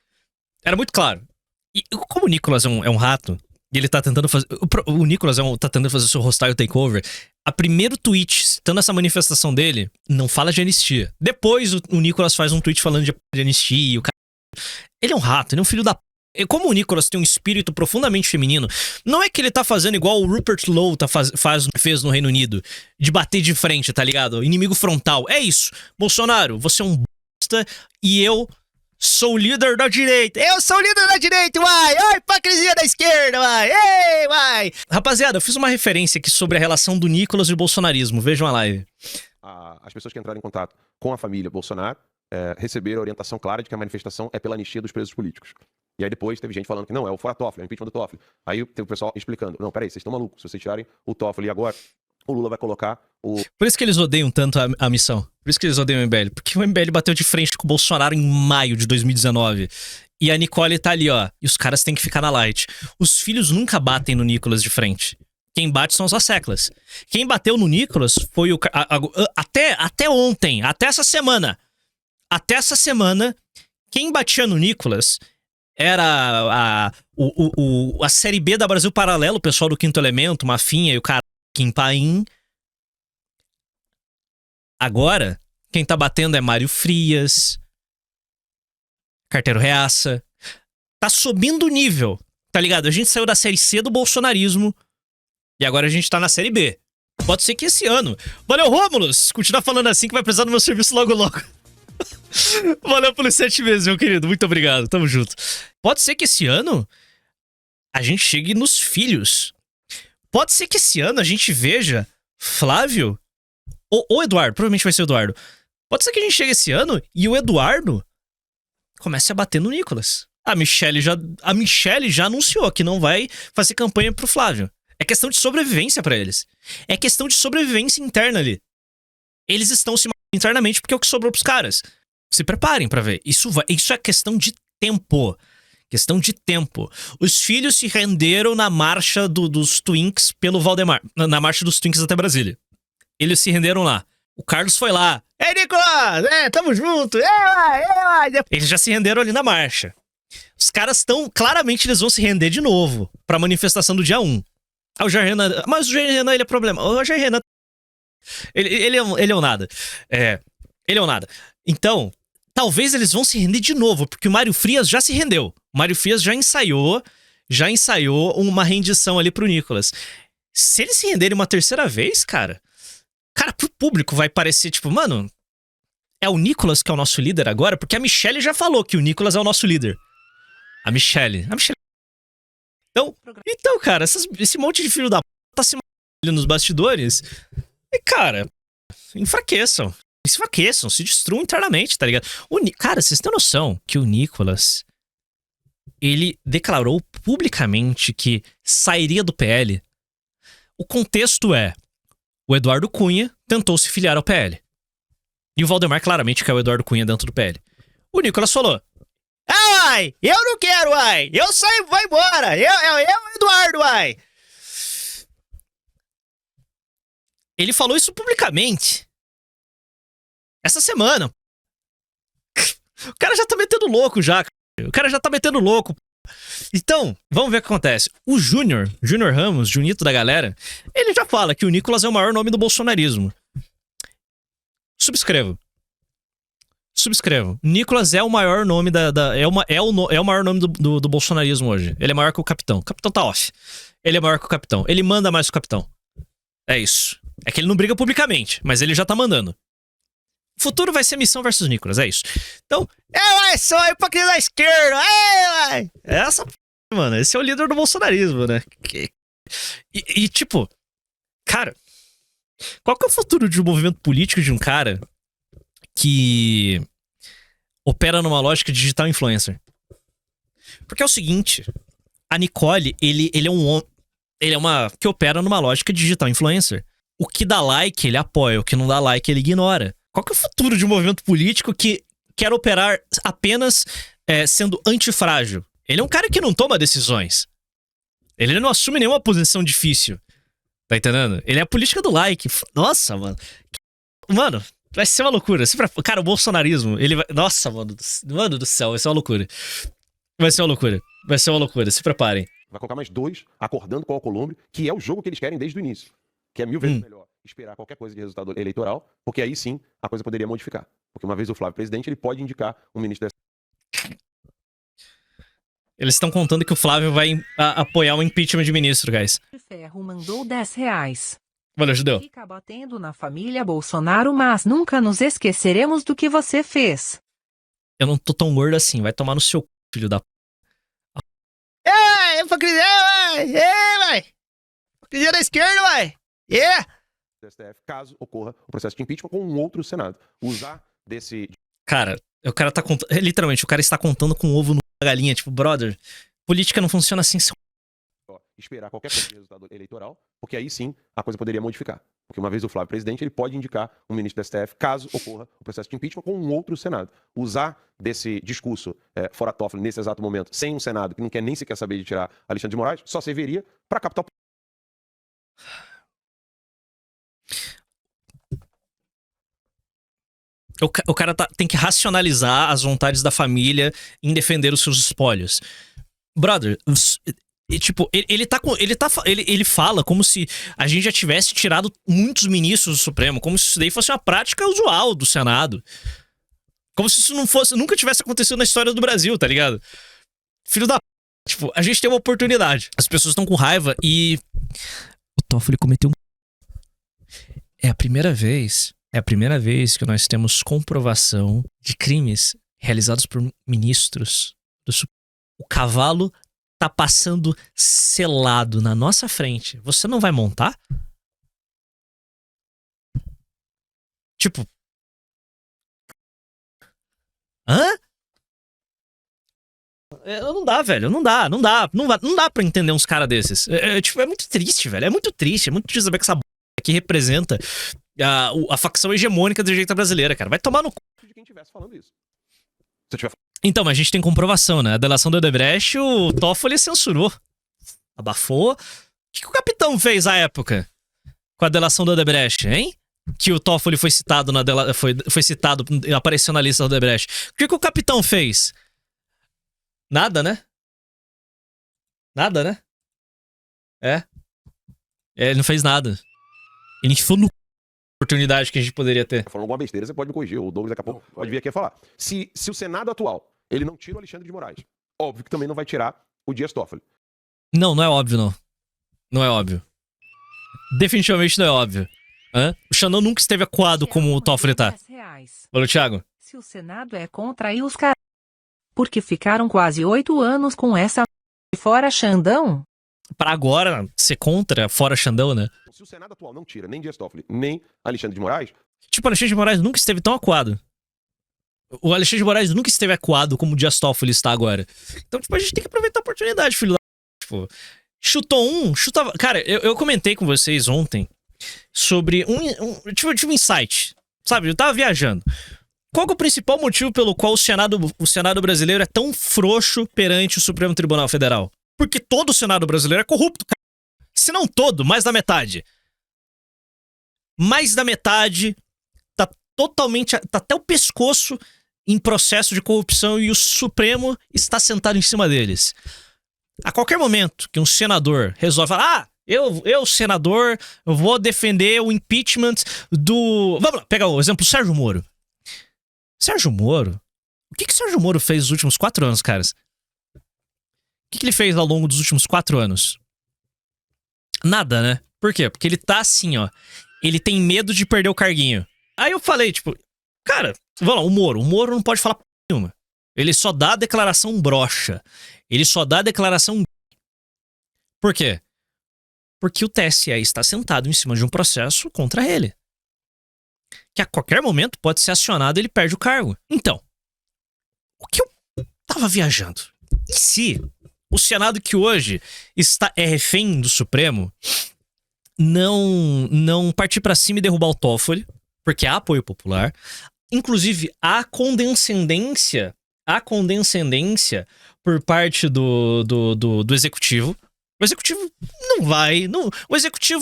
Speaker 1: Era muito claro. E como o Nicolas é um rato, e ele tá tentando fazer... O Nicolas tá tentando fazer o seu hostile takeover. A primeiro tweet, citando essa manifestação dele, não fala de anistia. Depois o Nicolas faz um tweet falando de anistia e o cara... Ele é um rato, ele é um filho da... Como o Nicolas tem um espírito profundamente feminino, não é que ele tá fazendo igual o Rupert Lowe fez no Reino Unido, de bater de frente, tá ligado? Inimigo frontal. É isso. Bolsonaro, você é um bosta e eu sou o líder da direita. Eu sou o líder da direita, uai! Ai, hipocrisia da esquerda, uai! Ei, uai! Rapaziada, eu fiz uma referência aqui sobre a relação do Nicolas e o bolsonarismo. Vejam a live.
Speaker 3: As pessoas que entraram em contato com a família Bolsonaro, receberam a orientação clara de que a manifestação é pela anistia dos presos políticos. E aí depois teve gente falando que não, é o fora Toffoli, é o impeachment do Toffoli. Aí teve o pessoal explicando, não, peraí, vocês estão malucos, se vocês tirarem o Toffoli agora, o Lula vai colocar o...
Speaker 1: Por isso que eles odeiam tanto a missão. Por isso que eles odeiam o MBL. Porque o MBL bateu de frente com o Bolsonaro em maio de 2019. E a Nicole tá ali, ó. E os caras têm que ficar na light. Os filhos nunca batem no Nicolas de frente. Quem bate são os asseclas. Quem bateu no Nicolas foi o... Até ontem, até essa semana. Até essa semana, quem batia no Nicolas era a série B da Brasil Paralelo, o pessoal do Quinto Elemento, Mafinha e o cara Kim Paim. Agora, quem tá batendo é Mário Frias, Carteiro Reaça. Tá subindo o nível, tá ligado? A gente saiu da série C do bolsonarismo e agora a gente tá na série B. Pode ser que esse ano... Valeu, Rômulus! Continua falando assim que vai precisar do meu serviço logo logo. Valeu pelos 7 meses, meu querido. Muito obrigado, tamo junto. Pode ser que esse ano a gente chegue nos filhos. Pode ser que esse ano a gente veja Flávio ou Eduardo, provavelmente vai ser o Eduardo. Pode ser que a gente chegue esse ano e o Eduardo comece a bater no Nicolas. A Michelle já anunciou que não vai fazer campanha pro Flávio. É questão de sobrevivência pra eles. É questão de sobrevivência interna ali. Eles estão se matando internamente porque é o que sobrou pros caras. Se preparem pra ver. Isso é questão de tempo. Questão de tempo. Os filhos se renderam na marcha dos Twinks pelo Valdemar. Na marcha dos Twinks até Brasília. Eles se renderam lá. O Carlos foi lá. Ei, Nicolas! Tamo junto! Eles já se renderam ali na marcha. Os caras estão... Claramente eles vão se render de novo pra manifestação do dia 1. Ah, o Jair Renan... Mas o Jair Renan, ele é problema. O Jair Renan... Ele é um nada. Ele é um nada. Então... Talvez eles vão se render de novo, porque o Mário Frias já se rendeu. O Mário Frias já ensaiou uma rendição ali pro Nicolas. Se eles se renderem uma terceira vez, cara, pro público vai parecer tipo, mano, é o Nicolas que é o nosso líder agora? Porque a Michelle já falou que o Nicolas é o nosso líder. A Michelle. Então, cara, esse monte de filho da p tá se matando nos bastidores. E, cara, enfraqueçam, se destruam internamente, tá ligado? Cara, vocês têm noção que o Nicolas, ele declarou publicamente que sairia do PL? O contexto é, o Eduardo Cunha tentou se filiar ao PL. E o Valdemar claramente quer o Eduardo Cunha dentro do PL. O Nicolas falou, ai, eu não quero, ai, eu saio, vai embora, eu Eduardo, ai. Ele falou isso publicamente. Essa semana. O cara já tá metendo louco já. O cara já tá metendo louco. Então, vamos ver o que acontece. O Júnior Ramos, Junito da galera, ele já fala que o Nicolas é o maior nome do bolsonarismo. Subscrevo. Nicolas é o maior nome é o maior nome do bolsonarismo hoje. Ele é maior que o capitão. O capitão tá off. Ele é maior que o capitão. Ele manda mais que o capitão. É isso. É que ele não briga publicamente, mas ele já tá mandando. O futuro vai ser Missão versus Nicolas, é isso. Então, só a hipocrisia da esquerda, essa mano, esse é o líder do bolsonarismo, né? E tipo, cara, qual que é o futuro de um movimento político de um cara que opera numa lógica de digital influencer? Porque é o seguinte, a Nicole, ele é uma que opera numa lógica de digital influencer. O que dá like, ele apoia, o que não dá like, ele ignora. Qual que é o futuro de um movimento político que quer operar apenas sendo antifrágil? Ele é um cara que não toma decisões. Ele não assume nenhuma posição difícil. Tá entendendo? Ele é a política do like. Nossa, mano. Mano, vai ser uma loucura. Cara, o bolsonarismo, ele vai... Nossa, mano do céu, vai ser uma loucura. Vai ser uma loucura, se preparem.
Speaker 3: Vai colocar mais 2, acordando com o Alcolumbre, que é o jogo que eles querem desde o início. Que é 1000 vezes melhor esperar qualquer coisa de resultado eleitoral, porque aí sim a coisa poderia modificar. Porque uma vez o Flávio presidente, ele pode indicar um ministro da...
Speaker 1: Eles estão contando que o Flávio vai apoiar o impeachment de ministro, guys.
Speaker 2: Ferro mandou R$10.
Speaker 1: Valeu, Judeu.
Speaker 2: Fica batendo na família Bolsonaro, mas nunca nos esqueceremos do que você fez.
Speaker 1: Eu não tô tão gordo assim, vai tomar no seu filho da... hipocrisia, vai! Hipocrisia da esquerda, vai!
Speaker 3: STF, caso ocorra o processo de impeachment com um outro Senado. Usar desse...
Speaker 1: Cara, o cara tá contando. Literalmente, o cara está contando com ovo no da galinha. Tipo, brother, política não funciona assim.
Speaker 3: Esperar qualquer coisa de resultado eleitoral, porque aí sim a coisa poderia modificar. Porque uma vez o Flávio presidente, ele pode indicar um ministro do STF caso ocorra o processo de impeachment com um outro Senado. Usar desse discurso fora Toffoli nesse exato momento, sem um Senado que não quer nem sequer saber de tirar Alexandre de Moraes, só serviria para captar
Speaker 1: o cara tem que racionalizar as vontades da família em defender os seus espólios. Brother, tipo, ele fala como se a gente já tivesse tirado muitos ministros do Supremo, como se isso daí fosse uma prática usual do Senado. Como se isso nunca tivesse acontecido na história do Brasil, tá ligado? Filho da p... Tipo, a gente tem uma oportunidade. As pessoas estão com raiva e o Toffoli cometeu É a primeira vez que nós temos comprovação de crimes realizados por ministros do Supremo. O cavalo tá passando selado na nossa frente. Você não vai montar? Tipo... Hã? Não dá, velho. Não dá pra entender uns caras desses. Tipo, é muito triste, velho. É muito triste saber que essa b... que representa a facção hegemônica da direita brasileira, cara. Vai tomar no cu
Speaker 3: de quem estivesse falando isso. Se eu tiver...
Speaker 1: Então, mas a gente tem comprovação, né? A delação do Odebrecht, o Toffoli censurou. Abafou. O que o capitão fez à época com a delação do Odebrecht, hein? Que o Toffoli foi citado foi citado, apareceu na lista do Odebrecht. O que o capitão fez? Nada, né? Nada, né? Ele não fez nada. Ele enfiou no oportunidade que a gente poderia ter.
Speaker 3: Falando alguma besteira, você pode me corrigir. O Douglas daqui a pouco pode vir aqui e falar. Se o Senado atual, ele não tira o Alexandre de Moraes, óbvio que também não vai tirar o Dias Toffoli.
Speaker 1: Não é óbvio, não. Não é óbvio. Definitivamente não é óbvio. O Xandão nunca esteve acuado como o Toffoli tá. Falou, Thiago.
Speaker 2: Se o Senado é contra aí os caras... Porque ficaram quase 8 anos com essa... Fora Xandão?
Speaker 1: Pra agora ser contra, fora Xandão, né?
Speaker 3: Se o Senado atual não tira nem Dias Toffoli, nem Alexandre de Moraes...
Speaker 1: Tipo, o Alexandre de Moraes nunca esteve tão acuado. O Alexandre de Moraes nunca esteve acuado como o Dias Toffoli está agora. Então, tipo, a gente tem que aproveitar a oportunidade, filho da... Tipo, chutava... Cara, eu comentei com vocês ontem sobre um insight, sabe? Eu tava viajando. Qual que é o principal motivo pelo qual o Senado brasileiro é tão frouxo perante o Supremo Tribunal Federal? Porque todo o Senado brasileiro é corrupto, cara. Se não todo, mais da metade. Mais da metade tá totalmente... Tá até o pescoço em processo de corrupção e o Supremo está sentado em cima deles. A qualquer momento que um senador resolve falar... Eu, senador, eu vou defender o impeachment do... Vamos lá, pegar o exemplo do Sérgio Moro. Sérgio Moro? O que Sérgio Moro fez nos últimos 4 anos, caras? O que ele fez ao longo dos últimos 4 anos? Nada, né? Por quê? Porque ele tá assim, ó. Ele tem medo de perder o carguinho. Aí eu falei, tipo... Cara, vamos lá, o Moro não pode falar p*** nenhuma. Ele só dá declaração broxa. Ele só dá declaração... Por quê? Porque o TSE está sentado em cima de um processo contra ele. Que a qualquer momento pode ser acionado e ele perde o cargo. Então, o que eu tava viajando? E se o Senado que hoje é refém do Supremo não partir pra cima e derrubar o Toffoli, porque há apoio popular, inclusive há condescendência por parte do Executivo. O Executivo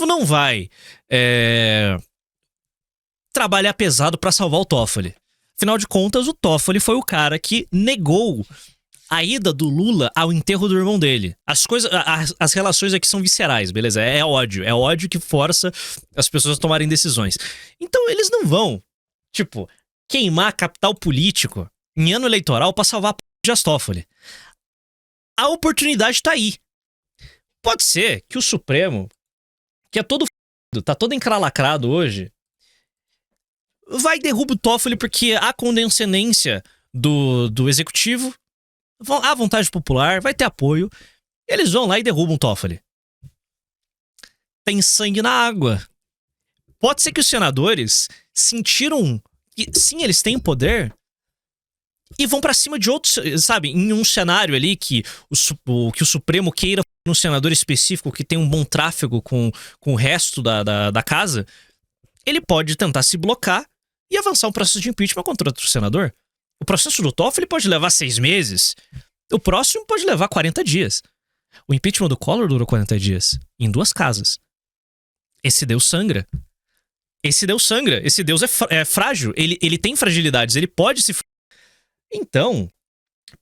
Speaker 1: não vai trabalhar pesado pra salvar o Toffoli. Afinal de contas, o Toffoli foi o cara que negou a ida do Lula ao enterro do irmão dele. As relações aqui são viscerais, beleza? É ódio que força as pessoas a tomarem decisões. Então eles não vão, tipo, queimar capital político em ano eleitoral pra salvar a Dias Toffoli. A oportunidade tá aí. Pode ser que o Supremo, que é todo tá todo encralacrado hoje, vai derrubar o Toffoli porque há condescendência do Executivo, há vontade popular, vai ter apoio, eles vão lá e derrubam o Toffoli. Tem sangue na água. Pode ser que os senadores sentiram que sim, eles têm poder, e vão pra cima de outros, sabe? Em um cenário ali que o Supremo queira um senador específico que tem um bom tráfego com o resto da casa, ele pode tentar se blocar e avançar um processo de impeachment contra outro senador. O processo do Toffoli pode levar 6 meses. O próximo pode levar 40 dias. O impeachment do Collor durou 40 dias. Em 2 casas. Esse Deus sangra. Esse Deus é frágil. Ele tem fragilidades. Ele pode se... Então,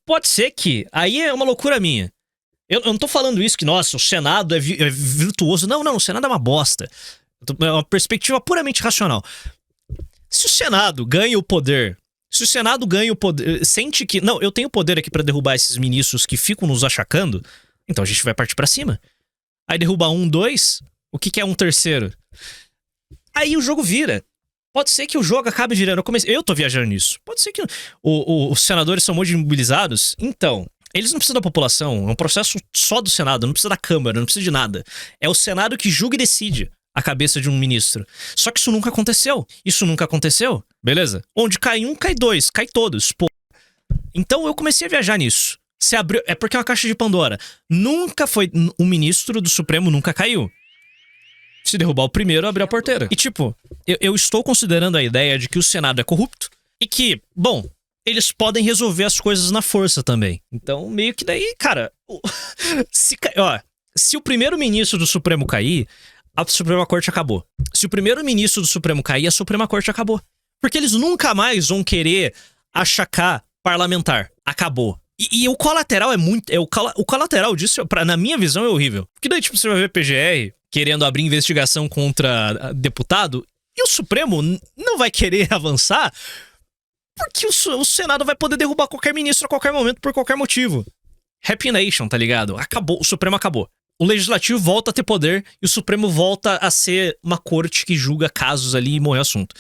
Speaker 1: pode ser que... Aí é uma loucura minha. Eu não tô falando isso que, nossa, o Senado é virtuoso. Não, o Senado é uma bosta. É uma perspectiva puramente racional. Se o Senado ganha o poder... Sente que... Não, eu tenho poder aqui pra derrubar esses ministros que ficam nos achacando. Então a gente vai partir pra cima. Aí derruba 1, 2... O que é um terceiro? Aí o jogo vira. Pode ser que o jogo acabe virando. Eu tô viajando nisso. Pode ser que os senadores são muito mobilizados. Então, eles não precisam da população. É um processo só do Senado. Não precisa da Câmara, não precisa de nada. É o Senado que julga e decide a cabeça de um ministro. Só que isso nunca aconteceu. Beleza? Onde cai um, cai 2. Cai todos. Pô. Então eu comecei a viajar nisso. Se abriu... É porque é uma caixa de Pandora. Nunca foi... O ministro do Supremo nunca caiu. Se derrubar o primeiro, abrir a porteira. E tipo, eu estou considerando a ideia de que o Senado é corrupto e que, bom, eles podem resolver as coisas na força também. Então, meio que daí, cara... Se o primeiro-ministro do Supremo cair, a Suprema Corte acabou. Se o primeiro-ministro do Supremo cair, a Suprema Corte acabou. Porque eles nunca mais vão querer achacar parlamentar. Acabou. E o colateral é muito... O colateral disso, na minha visão, é horrível. Porque daí, tipo, você vai ver PGR... querendo abrir investigação contra deputado, e o Supremo não vai querer avançar porque o Senado vai poder derrubar qualquer ministro a qualquer momento por qualquer motivo. Happy Nation, tá ligado? Acabou, o Supremo acabou. O Legislativo volta a ter poder e o Supremo volta a ser uma corte que julga casos ali e morre o assunto.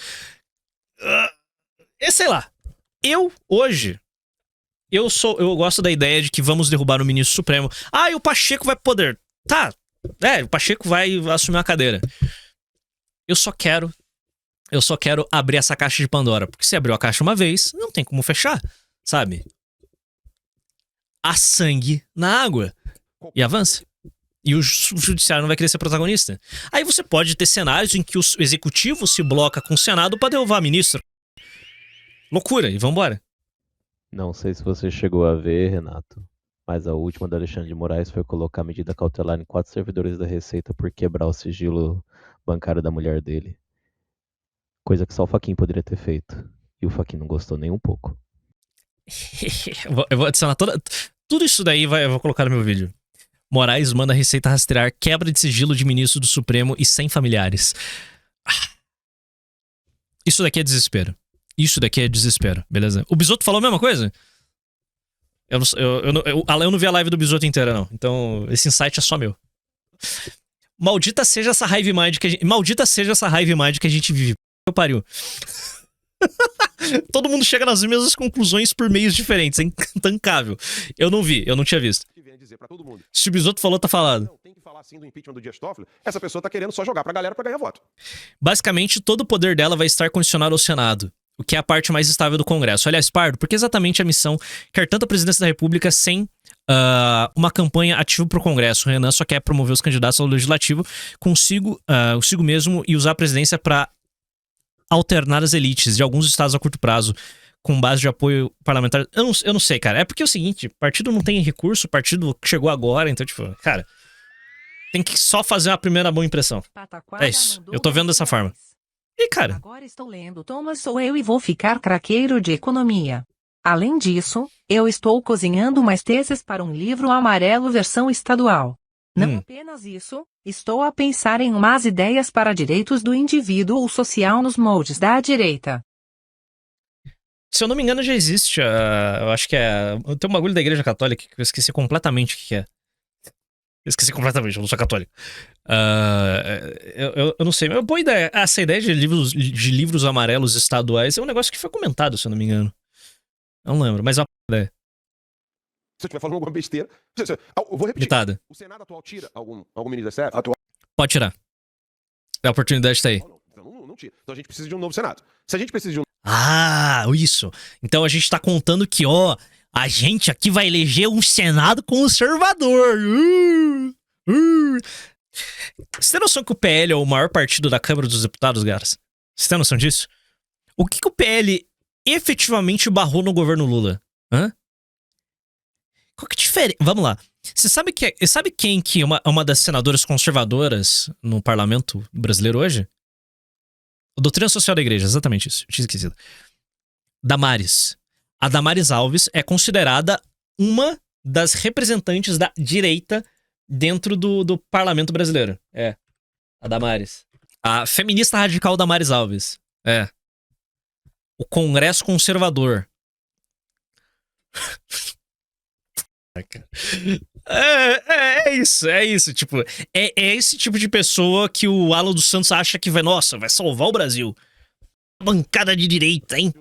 Speaker 1: Sei lá. Eu gosto da ideia de que vamos derrubar o ministro Supremo. E o Pacheco vai poder. Tá. O Pacheco vai assumir a cadeira. Eu só quero abrir essa caixa de Pandora. Porque se abriu a caixa uma vez, não tem como fechar, sabe? Há sangue na água. E avança. E o judiciário não vai querer ser protagonista. Aí você pode ter cenários em que o executivo se bloca com o Senado pra derrubar ministro. Loucura, e vambora.
Speaker 4: Não sei se você chegou a ver, Renato, mas a última do Alexandre de Moraes foi colocar medida cautelar em 4 servidores da Receita por quebrar o sigilo bancário da mulher dele. Coisa que só o Fachin poderia ter feito. E o Fachin não gostou nem um pouco.
Speaker 1: Eu vou adicionar tudo isso daí, eu vou colocar no meu vídeo. Moraes manda a Receita rastrear quebra de sigilo de ministro do Supremo e sem familiares. Isso daqui é desespero. Beleza? O Bisotto falou a mesma coisa? Eu não vi a live do Bisotto inteira, não. Então, esse insight é só meu. Maldita seja essa raiva mind que a gente vive. Eu pariu. Todo mundo chega nas mesmas conclusões por meios diferentes. É intancável. Eu não vi, eu não tinha visto. Se o Bisotto falou, tá falado.
Speaker 3: Não, tem que falar assim do impeachment do Dias Toffoli. Essa pessoa tá querendo só jogar pra galera pra ganhar voto.
Speaker 1: Basicamente, todo o poder dela vai estar condicionado ao Senado. O que é a parte mais estável do Congresso. Aliás, Pardo, porque exatamente a missão quer tanto a presidência da República sem uma campanha ativa pro Congresso. O Renan só quer promover os candidatos ao Legislativo consigo mesmo e usar a presidência para alternar as elites de alguns estados a curto prazo com base de apoio parlamentar. Eu não sei, cara. É porque é o seguinte, partido não tem recurso, partido chegou agora, então, tipo, cara, tem que só fazer a primeira boa impressão. É isso. Eu tô vendo dessa forma. E, cara...
Speaker 2: Agora estou lendo Thomas Sowell e vou ficar craqueiro de economia. Além disso, eu estou cozinhando umas teses para um livro amarelo versão estadual. Não apenas isso, estou a pensar em umas ideias para direitos do indivíduo ou social nos moldes da direita.
Speaker 1: Se eu não me engano, já existe. Eu acho que tem um bagulho da Igreja Católica que eu esqueci completamente o que é. Eu esqueci completamente, eu não sou católico. Eu não sei, mas boa ideia. Essa ideia de livros amarelos estaduais é um negócio que foi comentado, se eu não me engano. Eu não lembro, mas é uma ideia.
Speaker 3: Se eu estiver falando alguma besteira... Eu vou repetir.
Speaker 1: Ditada.
Speaker 3: O Senado atual tira algum ministro da STF?
Speaker 1: Pode tirar. A oportunidade tá aí.
Speaker 3: Não tira. Então a gente precisa de um novo Senado. Se a gente precisa de um...
Speaker 1: Ah, isso. Então a gente tá contando que, ó, a gente aqui vai eleger um Senado conservador. Você tem noção que o PL é o maior partido da Câmara dos Deputados, Garas? Você tem noção disso? O que o PL efetivamente barrou no governo Lula? Hã? Qual que é a diferença? Vamos lá. Você sabe quem que é uma das senadoras conservadoras no parlamento brasileiro hoje? A doutrina social da igreja, exatamente isso. Eu tinha esquecido. Damares. A Damares Alves é considerada uma das representantes da direita dentro do parlamento brasileiro. É. A Damares. A feminista radical Damares Alves. É. O Congresso Conservador. É isso. Tipo, é esse tipo de pessoa que o Alan dos Santos acha que nossa, vai salvar o Brasil. Bancada de direita, hein?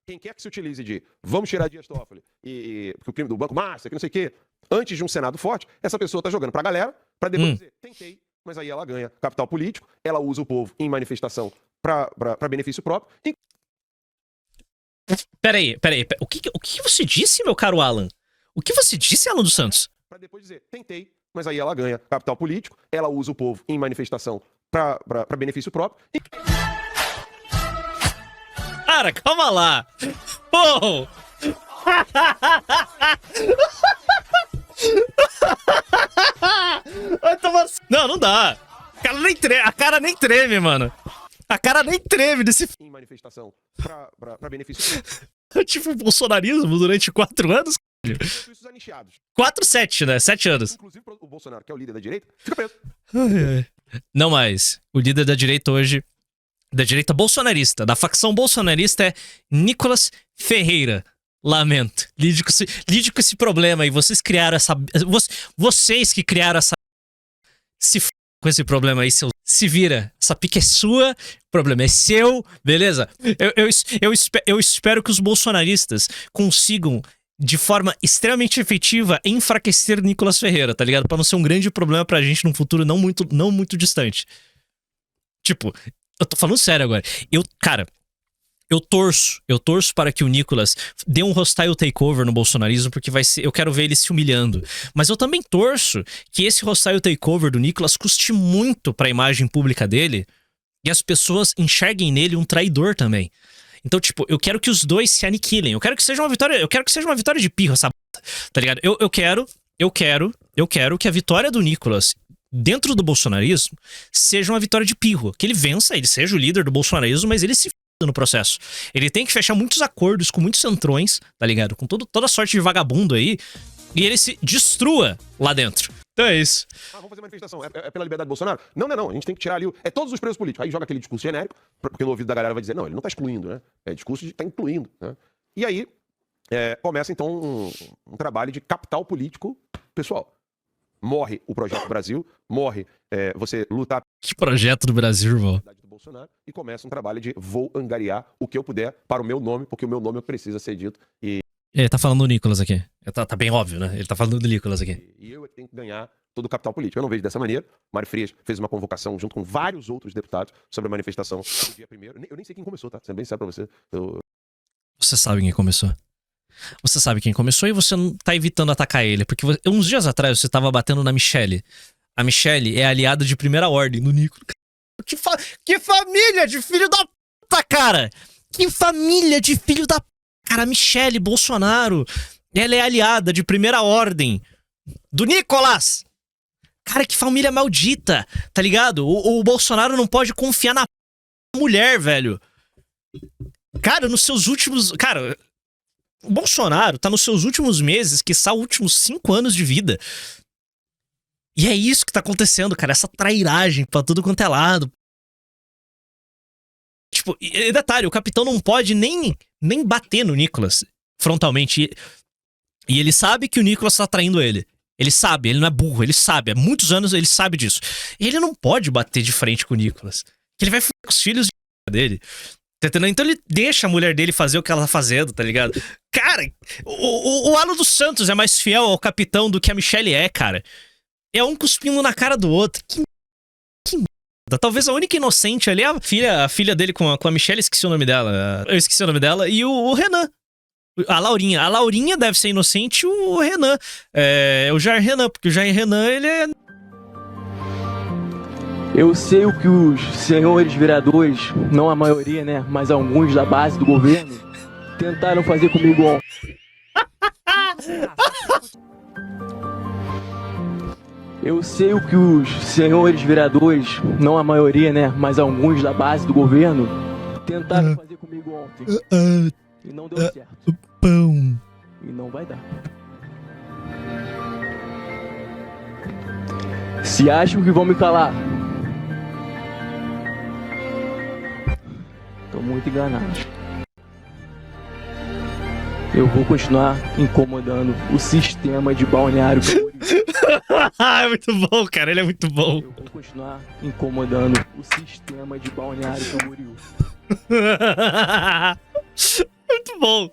Speaker 3: Quem quer que se utilize de vamos tirar Dias Toffoli e o crime do Banco Master, que não sei o quê, antes de um Senado forte, essa pessoa tá jogando pra galera, pra depois dizer, tentei, mas aí ela ganha capital político, ela usa o povo em manifestação pra benefício próprio.
Speaker 1: Peraí. O que você disse, meu caro Alan? O que você disse, Alan dos Santos?
Speaker 3: Pra depois dizer, tentei, mas aí ela ganha capital político, ela usa o povo em manifestação pra benefício próprio.
Speaker 1: Cara, calma lá. Oh. Não dá. A cara nem treme, mano. A cara nem treme desse...
Speaker 3: Em manifestação pra benefício
Speaker 1: tipo bolsonarismo durante 4 anos, caralho. 4, 7, né? 7 anos.
Speaker 3: Inclusive o Bolsonaro, que é o líder da direita, fica preso.
Speaker 1: Não mais. O líder da direita hoje, da direita bolsonarista, da facção bolsonarista é Nicolas Ferreira. Lamento. Lide com esse problema aí. Vocês criaram essa... Vocês que criaram essa... Se f... com esse problema aí, se vira. Essa pica é sua, o problema é seu, beleza? Eu espero que os bolsonaristas consigam, de forma extremamente efetiva, enfraquecer Nicolas Ferreira, tá ligado? Pra não ser um grande problema pra gente num futuro não muito distante. Tipo, eu tô falando sério agora. Eu torço para que o Nicolas dê um hostile takeover no bolsonarismo, porque eu quero ver ele se humilhando. Mas eu também torço que esse hostile takeover do Nicolas custe muito para a imagem pública dele e as pessoas enxerguem nele um traidor também. Então, tipo, eu quero que os dois se aniquilem. Eu quero que seja uma vitória de pirro, essa tá ligado? Eu quero que a vitória do Nicolas dentro do bolsonarismo seja uma vitória de pirro. Que ele vença, ele seja o líder do bolsonarismo, mas ele se no processo. Ele tem que fechar muitos acordos com muitos centrões, tá ligado? Com toda sorte de vagabundo aí, e ele se destrua lá dentro. Então é isso.
Speaker 3: Vamos fazer manifestação. É pela liberdade do Bolsonaro? Não. A gente tem que tirar ali todos os presos políticos. Aí joga aquele discurso genérico, porque no ouvido da galera vai dizer, não, ele não tá excluindo, né? É discurso de tá incluindo, né? E aí começa então um trabalho de capital político pessoal. Morre o Projeto Brasil, morre você lutar...
Speaker 1: Que projeto do Brasil, irmão?
Speaker 3: Bolsonaro, e começa um trabalho de vou angariar o que eu puder para o meu nome, porque o meu nome precisa ser dito.
Speaker 1: Ele tá falando do Nicolas aqui. Tá bem óbvio, né? Ele tá falando do Nicolas aqui.
Speaker 3: E eu tenho que ganhar todo o capital político. Eu não vejo dessa maneira. Mário Frias fez uma convocação junto com vários outros deputados sobre a manifestação no dia 1º. Eu nem sei quem começou, tá? Sendo bem sério pra você.
Speaker 1: Você sabe quem começou. Você sabe quem começou e você não tá evitando atacar ele. Porque uns dias atrás você tava batendo na Michelle. A Michelle é aliada de primeira ordem do Nicolas. Que família de filho da puta, cara! Que família de filho da puta! Cara, a Michelle Bolsonaro, ela é aliada de primeira ordem do Nicolas! Cara, que família maldita, tá ligado? O Bolsonaro não pode confiar na mulher, velho. Cara, nos seus últimos... Cara, o Bolsonaro tá nos seus últimos meses, que são últimos 5 anos de vida. E é isso que tá acontecendo, cara. Essa trairagem pra tudo quanto é lado. Tipo, e detalhe, o capitão não pode nem bater no Nicolas frontalmente. E ele sabe que o Nicolas tá traindo ele. Ele sabe, ele não é burro, ele sabe. Há muitos anos ele sabe disso. E ele não pode bater de frente com o Nicolas. Que ele vai ficar com os filhos dele. Tá entendendo? Então ele deixa a mulher dele fazer o que ela tá fazendo, tá ligado? Cara, o Alan dos Santos é mais fiel ao capitão do que a Michelle é, cara. É um cuspindo na cara do outro. Que Talvez a única inocente ali é a filha dele com a Michelle, esqueci o nome dela. Eu esqueci o nome dela. E o Renan. A Laurinha. A Laurinha deve ser inocente, o Renan. O Jair Renan, porque o Jair Renan, ele é...
Speaker 5: Eu sei o que os senhores vereadores, não a maioria, né, mas alguns da base do governo, tentaram fazer comigo ontem. Eu sei o que os senhores vereadores, não a maioria, né, mas alguns da base do governo, tentaram fazer comigo ontem. E não deu certo.
Speaker 1: Pão.
Speaker 5: E não vai dar. Se acham que vão me calar, tô muito enganado. Eu vou continuar incomodando o sistema de Balneário Camboriú.
Speaker 1: É muito bom, cara. Ele é muito bom.
Speaker 5: Eu vou continuar incomodando o sistema de Balneário Camboriú.
Speaker 1: Muito bom.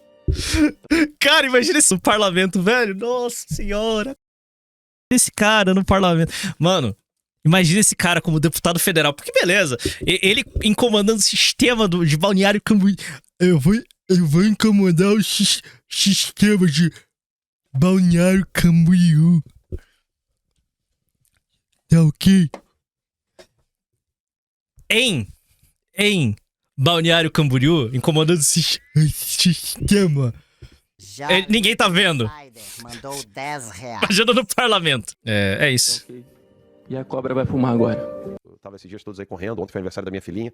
Speaker 1: Cara, imagina isso no parlamento, velho. Nossa senhora. Esse cara no parlamento. Mano, imagina esse cara como deputado federal. Porque beleza, ele incomodando o sistema de Balneário Camboriú. Eu vou incomodar o sistema de Balneário Camboriú. Tá ok? Em Balneário Camboriú, incomodando o sistema. Ninguém tá vendo.
Speaker 6: Mandou R$10.
Speaker 1: Imagina no parlamento. É isso.
Speaker 5: Okay. E a cobra vai fumar agora.
Speaker 3: Eu tava esses dias todos aí correndo. Ontem foi aniversário da minha filhinha.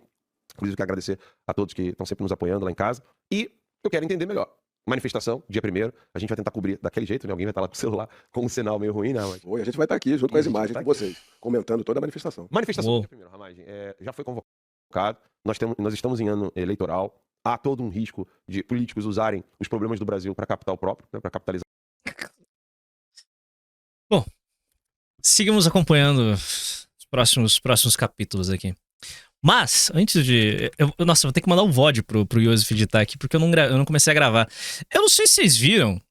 Speaker 3: Inclusive, eu quero agradecer a todos que estão sempre nos apoiando lá em casa. E eu quero entender melhor. Manifestação, dia 1º, a gente vai tentar cobrir daquele jeito, né? Alguém vai estar lá com o celular com um sinal meio ruim, né, Ramagem?
Speaker 7: Oi, a gente vai estar aqui junto com as imagens com vocês, comentando toda a manifestação.
Speaker 3: Manifestação, dia 1º, Ramagem, já foi convocado. Nós estamos em ano eleitoral. Há todo um risco de políticos usarem os problemas do Brasil para capital próprio, né, para capitalizar.
Speaker 1: Bom, sigamos acompanhando os próximos capítulos aqui. Mas, antes de... Nossa, vou ter que mandar um VOD pro Yosef editar aqui, porque eu não comecei a gravar. Eu não sei se vocês viram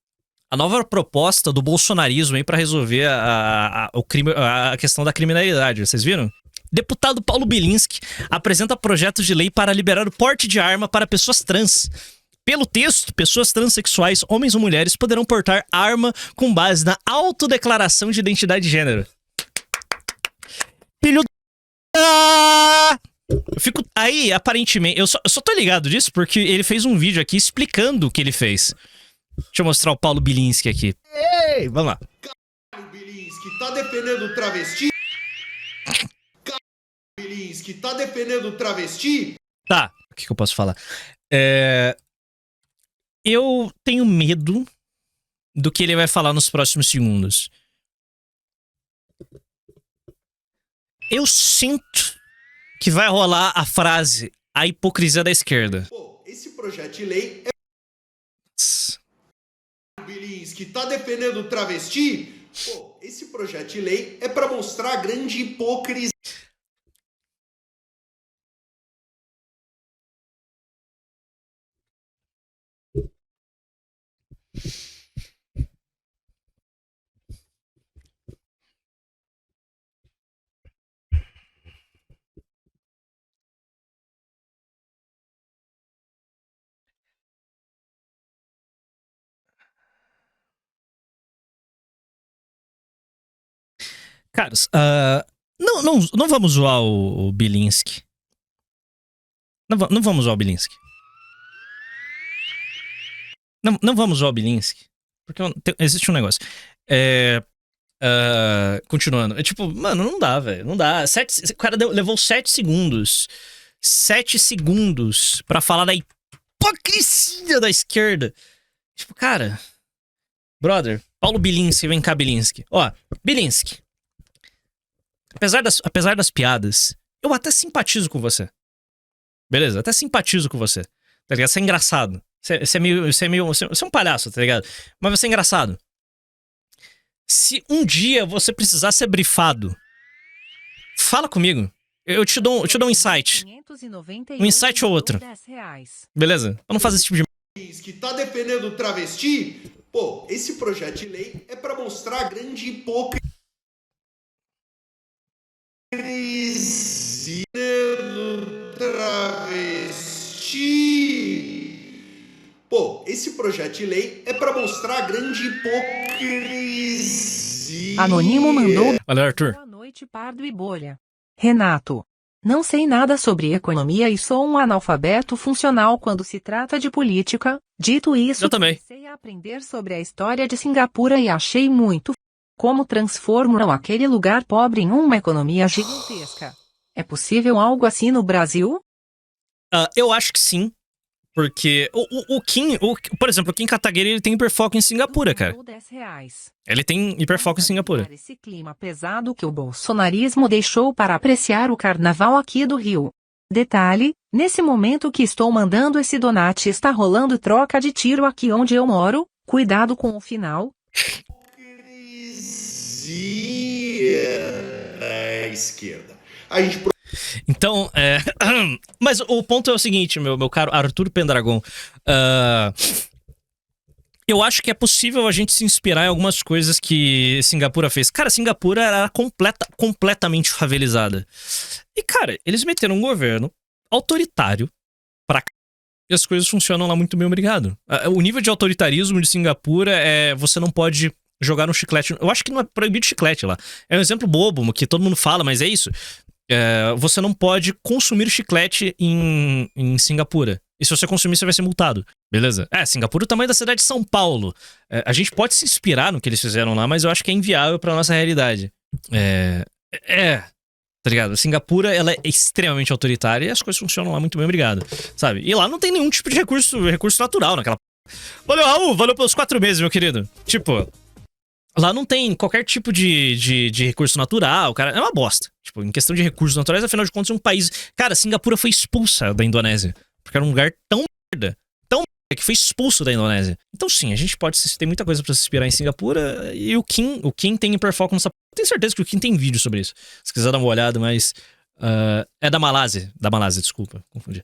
Speaker 1: a nova proposta do bolsonarismo aí pra resolver a questão da criminalidade. Vocês viram? Deputado Paulo Bilinski apresenta projeto de lei para liberar o porte de arma para pessoas trans. Pelo texto, pessoas transexuais, homens ou mulheres, poderão portar arma com base na autodeclaração de identidade de gênero. Filho da... Eu fico... Aí, aparentemente... Eu só tô ligado disso porque ele fez um vídeo aqui explicando o que ele fez. Deixa eu mostrar o Paulo Bilinski aqui. Ei, vamos lá.
Speaker 8: Paulo Bilinski tá defendendo travesti? Bilinski tá defendendo travesti?
Speaker 1: Tá, o que eu posso falar? Eu tenho medo do que ele vai falar nos próximos segundos. Eu sinto que vai rolar a frase a hipocrisia da esquerda.
Speaker 8: Pô, esse projeto de lei é... Bilinski tá defendendo travesti? Pô, esse projeto de lei é pra mostrar a grande hipocrisia.
Speaker 1: Caras, não vamos zoar o Bilinski. Não vamos zoar o Bilinski. Não vamos zoar o Bilinski. Porque existe um negócio. Continuando. Tipo, mano, não dá, velho. Não dá. O cara levou 7 segundos. 7 segundos pra falar da hipocrisia da esquerda. Tipo, cara... Brother, Paulo Bilinski, vem cá, Bilinski. Ó, Bilinski. Apesar das piadas, eu até simpatizo com você. Beleza? Até simpatizo com você. Tá ligado? Você é engraçado. Você é um palhaço, tá ligado? Mas você é engraçado. Se um dia você precisar ser brifado, fala comigo. Eu te dou um insight. Um insight ou outro. Beleza? Eu não faço esse tipo de...
Speaker 8: Que tá defendendo travesti? Pô, esse projeto de lei é pra mostrar a grande hipocrisia esse projeto de lei é para mostrar a grande hipocrisia.
Speaker 2: Anônimo mandou.
Speaker 1: Valeu, Arthur.
Speaker 2: Boa noite, Pardo e Bolha. Renato. Não sei nada sobre economia e sou um analfabeto funcional quando se trata de política. Dito isso,
Speaker 1: Eu também.
Speaker 2: comecei a aprender sobre a história de Singapura e achei muito como transformam aquele lugar pobre em uma economia gigantesca. É possível algo assim no Brasil?
Speaker 1: Eu acho que sim. Porque o Kim, por exemplo, o Kim Kataguiri, ele tem hiperfoco em Singapura, cara.
Speaker 2: Mandou R$10.
Speaker 1: Ele tem hiperfoco em Singapura.
Speaker 2: Esse clima pesado que o bolsonarismo deixou para apreciar o carnaval aqui do Rio. Detalhe, nesse momento que estou mandando esse donate está rolando troca de tiro aqui onde eu moro, cuidado com o final.
Speaker 8: À esquerda. A gente
Speaker 1: Então, mas o ponto é o seguinte, meu caro Arthur Pendragon. Eu acho que é possível a gente se inspirar em algumas coisas que Singapura fez. Cara, Singapura era completamente favelizada. E, cara, eles meteram um governo autoritário pra cá. E as coisas funcionam lá muito bem, obrigado. O nível de autoritarismo de Singapura é... Você não pode jogar no chiclete. Eu acho que não é proibido chiclete lá. É um exemplo bobo, que todo mundo fala, mas é isso. Você não pode consumir chiclete em Singapura. E se você consumir, você vai ser multado. Beleza? Singapura é o tamanho da cidade de São Paulo. A gente pode se inspirar no que eles fizeram lá, mas eu acho que é inviável pra nossa realidade. Tá ligado? Singapura, ela é extremamente autoritária e as coisas funcionam lá muito bem, obrigado. Sabe? E lá não tem nenhum tipo de recurso natural naquela... Valeu, Raul! Valeu pelos 4 meses, meu querido. Tipo... Lá não tem qualquer tipo de recurso natural, cara. É uma bosta. Tipo, em questão de recursos naturais, afinal de contas, é um país... Cara, Singapura foi expulsa da Indonésia. Porque era um lugar tão merda que foi expulso da Indonésia. Então sim, a gente pode... Tem muita coisa pra se inspirar em Singapura. E o Kim tem hiperfoco nessa... Tenho certeza que o Kim tem vídeo sobre isso. Se quiser dar uma olhada, mas... é da Malásia. Da Malásia, desculpa. Confundi.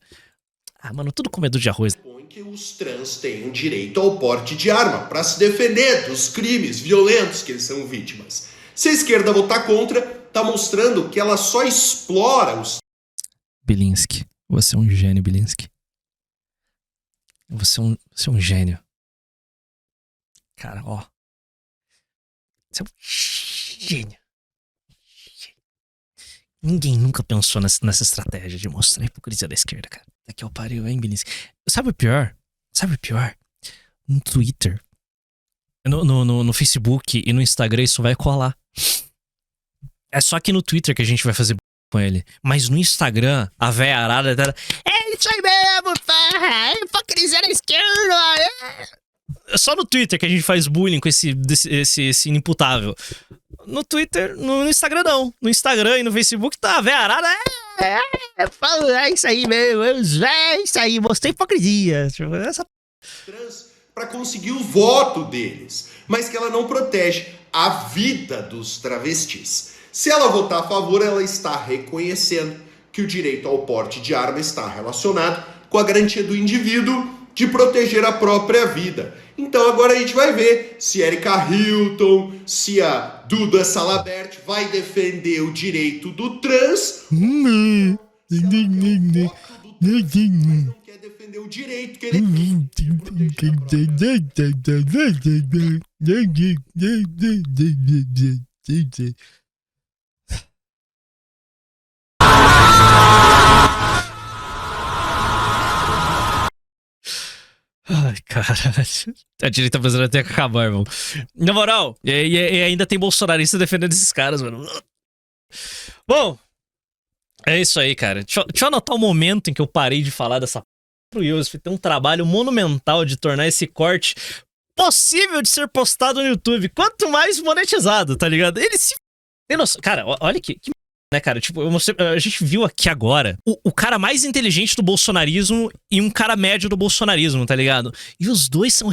Speaker 1: Mano, tudo comedor de arroz.
Speaker 8: Que os trans tenham direito ao porte de arma para se defender dos crimes violentos que eles são vítimas. Se a esquerda votar contra, tá mostrando que ela só explora os...
Speaker 1: Bilinski, você é um gênio, Bilinski. Você é um gênio. Cara, ó. Você é um gênio. Ninguém nunca pensou nessa estratégia de mostrar a hipocrisia da esquerda, cara. Daqui ao pariu, hein, Bilinski? Sabe o pior? No Twitter, no Facebook e no Instagram isso vai colar. É só que no Twitter que a gente vai fazer com ele. Mas no Instagram, a véia arada tá... É isso aí mesmo, pá! Hipocrisia da esquerda! É só no Twitter que a gente faz bullying com esse inimputável. No Twitter, no Instagram não. No Instagram e no Facebook tá a véia arada. É isso aí mesmo. É isso aí, mostrei hipocrisia.
Speaker 8: Trans para conseguir o voto deles, mas que ela não protege a vida dos travestis. Se ela votar a favor, ela está reconhecendo que o direito ao porte de arma está relacionado com a garantia do indivíduo de proteger a própria vida. Então agora a gente vai ver se Erika Hilton, se a Duda Salabert vai defender o direito do trans. Não quer defender o direito que ele tem.
Speaker 1: Ai, caralho. A direita brasileira tem que acabar, irmão. Na moral, e ainda tem bolsonarista defendendo esses caras, mano. Bom, é isso aí, cara. Deixa eu anotar o momento em que eu parei de falar dessa pro Yosef. Tem um trabalho monumental de tornar esse corte possível de ser postado no YouTube. Quanto mais monetizado, tá ligado? Ele se... Tem noção? Cara, olha que né, cara? Tipo, a gente viu aqui agora o cara mais inteligente do bolsonarismo e um cara médio do bolsonarismo, tá ligado? E os dois são